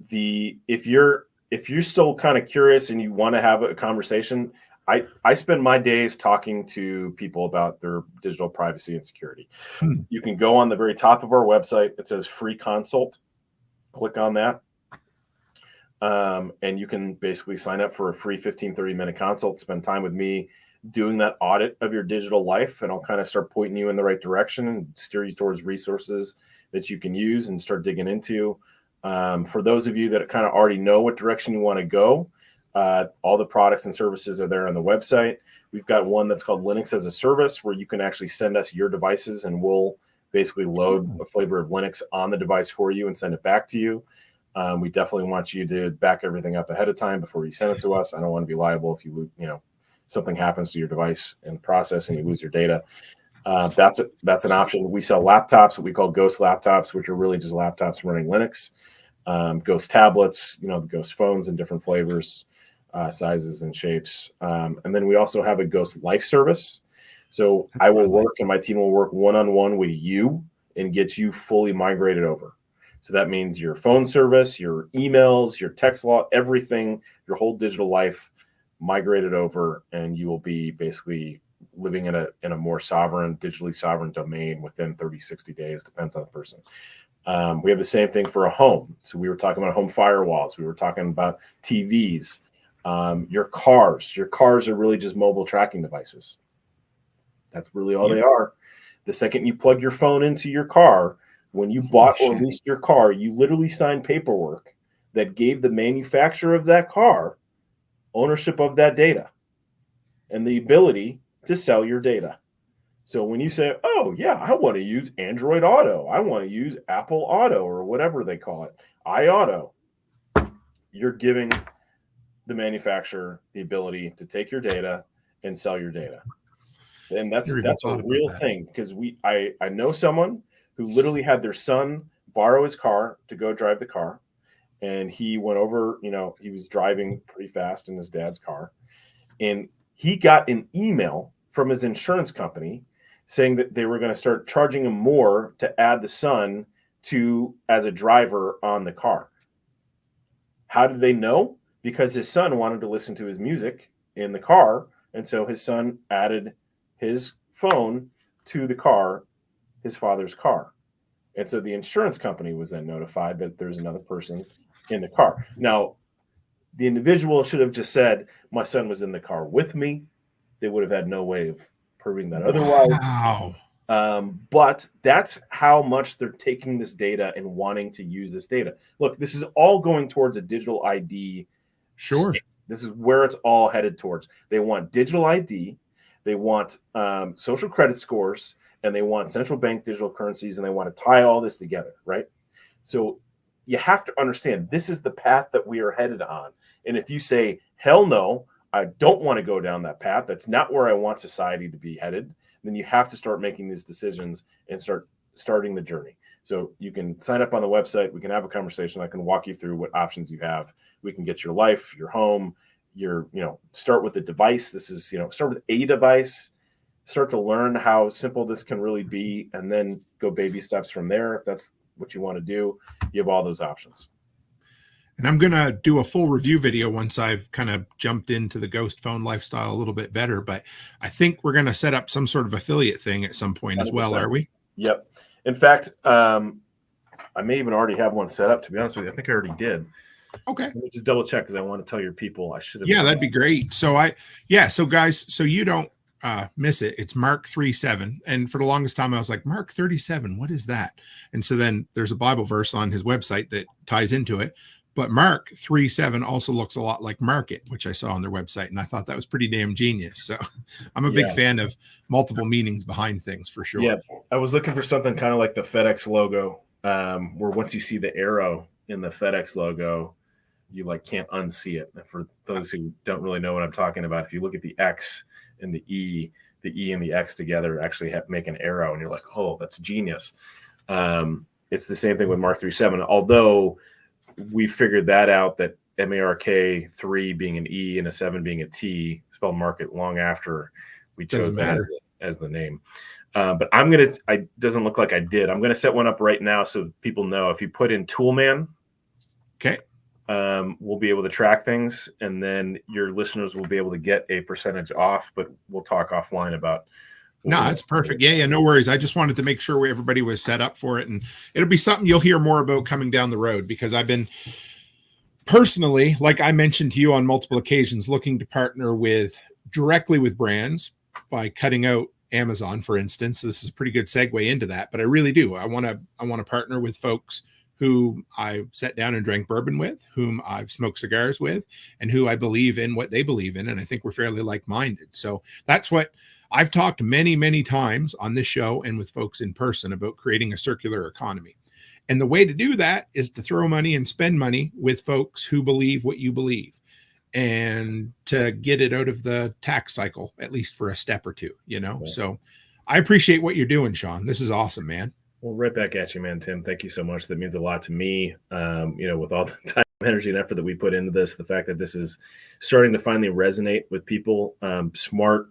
If you're still kind of curious and you want to have a conversation, I spend my days talking to people about their digital privacy and security. You can go on the very top of our website. It says free consult. Click on that. And you can basically sign up for a free 30-minute consult, spend time with me doing that audit of your digital life. And I'll kind of start pointing you in the right direction and steer you towards resources that you can use and start digging into. For those of you that kind of already know what direction you want to go, all the products and services are there on the website. We've got one that's called Linux as a Service, where you can actually send us your devices and we'll basically load a flavor of Linux on the device for you and send it back to you. We definitely want you to back everything up ahead of time before you send it to us. I don't want to be liable if you something happens to your device in the process and you lose your data. That's an option. We sell laptops, what we call ghost laptops, which are really just laptops running Linux. Ghost tablets, the Ghost phones in different flavors, sizes and shapes. And then we also have a Ghost Life service. So I will work and my team will work one-on-one with you and get you fully migrated over. So that means your phone service, your emails, your text log, everything, your whole digital life migrated over, and you will be basically living in a more sovereign, digitally sovereign domain within 30, 60 days, depends on the person. We have the same thing for a home. So we were talking about home firewalls. We were talking about TVs, your cars. Your cars are really just mobile tracking devices. That's really all they are. The second you plug your phone into your car, when you bought or leased your car, you literally signed paperwork that gave the manufacturer of that car ownership of that data and the ability to sell your data. So when you say, oh, yeah, I want to use Android Auto, I want to use Apple Auto or whatever they call it, iAuto, you're giving the manufacturer the ability to take your data and sell your data. And that's a real thing, because I know someone who literally had their son borrow his car to go drive the car. And he went over, he was driving pretty fast in his dad's car. And he got an email from his insurance company saying that they were going to start charging him more to add the son as a driver on the car. How did they know? Because his son wanted to listen to his music in the car. And so his son added his phone to the car, his father's car. And so the insurance company was then notified that there's another person in the car. Now, the individual should have just said, my son was in the car with me. They would have had no way of proving that otherwise. Wow. But that's how much they're taking this data and wanting to use this data. Look, this is all going towards a digital ID. Sure. State. This is where it's all headed towards. They want digital ID. They want social credit scores, and they want central bank digital currencies, and they want to tie all this together, right? So you have to understand this is the path that we are headed on. And if you say, hell no, I don't want to go down that path, that's not where I want society to be headed, then you have to start making these decisions and starting the journey. So you can sign up on the website. We can have a conversation. I can walk you through what options you have. We can get your life, your home, start with the device. This is, start with a device, start to learn how simple this can really be, and then go baby steps from there. If that's what you want to do, you have all those options. And I'm going to do a full review video once I've kind of jumped into the Ghost phone lifestyle a little bit better, but I think we're going to set up some sort of affiliate thing at some point 100%. As well. Are we? Yep. In fact, I may even already have one set up, to be honest with you. I think I already did. Okay. Let me just double check, because I want to tell your people I should have. Yeah, that'd be great. So guys, so you don't miss it. It's Mark 3:7. And for the longest time, I was like, Mark 37, what is that? And so then there's a Bible verse on his website that ties into it. But Mark 3:7 also looks a lot like Market, which I saw on their website. And I thought that was pretty damn genius. So I'm a big fan of multiple meanings behind things, for sure. Yeah, I was looking for something kind of like the FedEx logo, where once you see the arrow in the FedEx logo, you can't unsee it. And for those who don't really know what I'm talking about, if you look at the X and the E and the X together actually make an arrow, and you're like, oh, that's genius. It's the same thing with Mark 3:7, although we figured that out, that MARK 3 being an E and a 7 being a T, spelled market, long after we chose that as the name. But it doesn't look like I did. I'm going to set one up right now so people know. If you put in Toolman, okay, we'll be able to track things, and then your listeners will be able to get a percentage off, but we'll talk offline about. No, that's perfect. Yeah, no worries. I just wanted to make sure everybody was set up for it, and it'll be something you'll hear more about coming down the road, because I've been personally, like I mentioned to you on multiple occasions, looking to partner directly with brands by cutting out Amazon, for instance. So this is a pretty good segue into that, but I really do. I want to partner with folks who I sat down and drank bourbon with, whom I've smoked cigars with, and who I believe in what they believe in. And I think we're fairly like-minded. So that's what I've talked many, many times on this show and with folks in person about creating a circular economy. And the way to do that is to throw money and spend money with folks who believe what you believe, and to get it out of the tax cycle, at least for a step or two, Yeah. So I appreciate what you're doing, Sean. This is awesome, man. Well, right back at you, man, Tim. Thank you so much. That means a lot to me. With all the time, energy, and effort that we put into this, the fact that this is starting to finally resonate with people, smart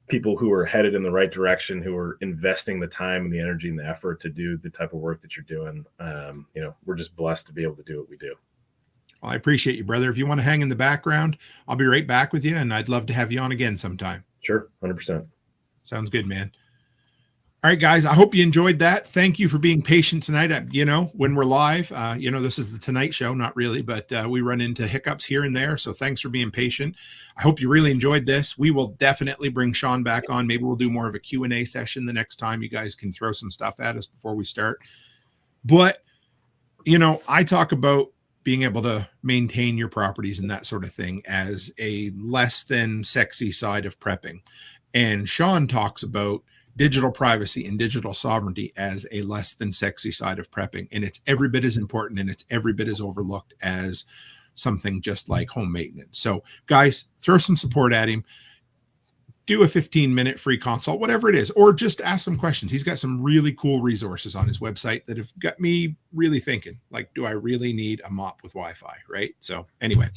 people who are headed in the right direction, who are investing the time and the energy and the effort to do the type of work that you're doing. We're just blessed to be able to do what we do. Well, I appreciate you, brother. If you want to hang in the background, I'll be right back with you, and I'd love to have you on again sometime. Sure, 100%. Sounds good, man. All right, guys, I hope you enjoyed that. Thank you for being patient tonight. When we're live, this is the Tonight Show, not really, but we run into hiccups here and there. So thanks for being patient. I hope you really enjoyed this. We will definitely bring Sean back on. Maybe we'll do more of a Q&A session the next time. You guys can throw some stuff at us before we start. But, I talk about being able to maintain your properties and that sort of thing as a less than sexy side of prepping. And Sean talks about digital privacy and digital sovereignty as a less than sexy side of prepping. And it's every bit as important and it's every bit as overlooked as something just like home maintenance. So guys, throw some support at him. Do a 15-minute free consult, whatever it is, or just ask some questions. He's got some really cool resources on his website that have got me really thinking, like, do I really need a mop with Wi-Fi, right? So anyway,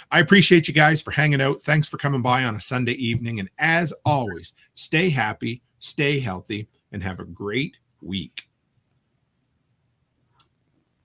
I appreciate you guys for hanging out. Thanks for coming by on a Sunday evening. And as always, stay happy, stay healthy, and have a great week.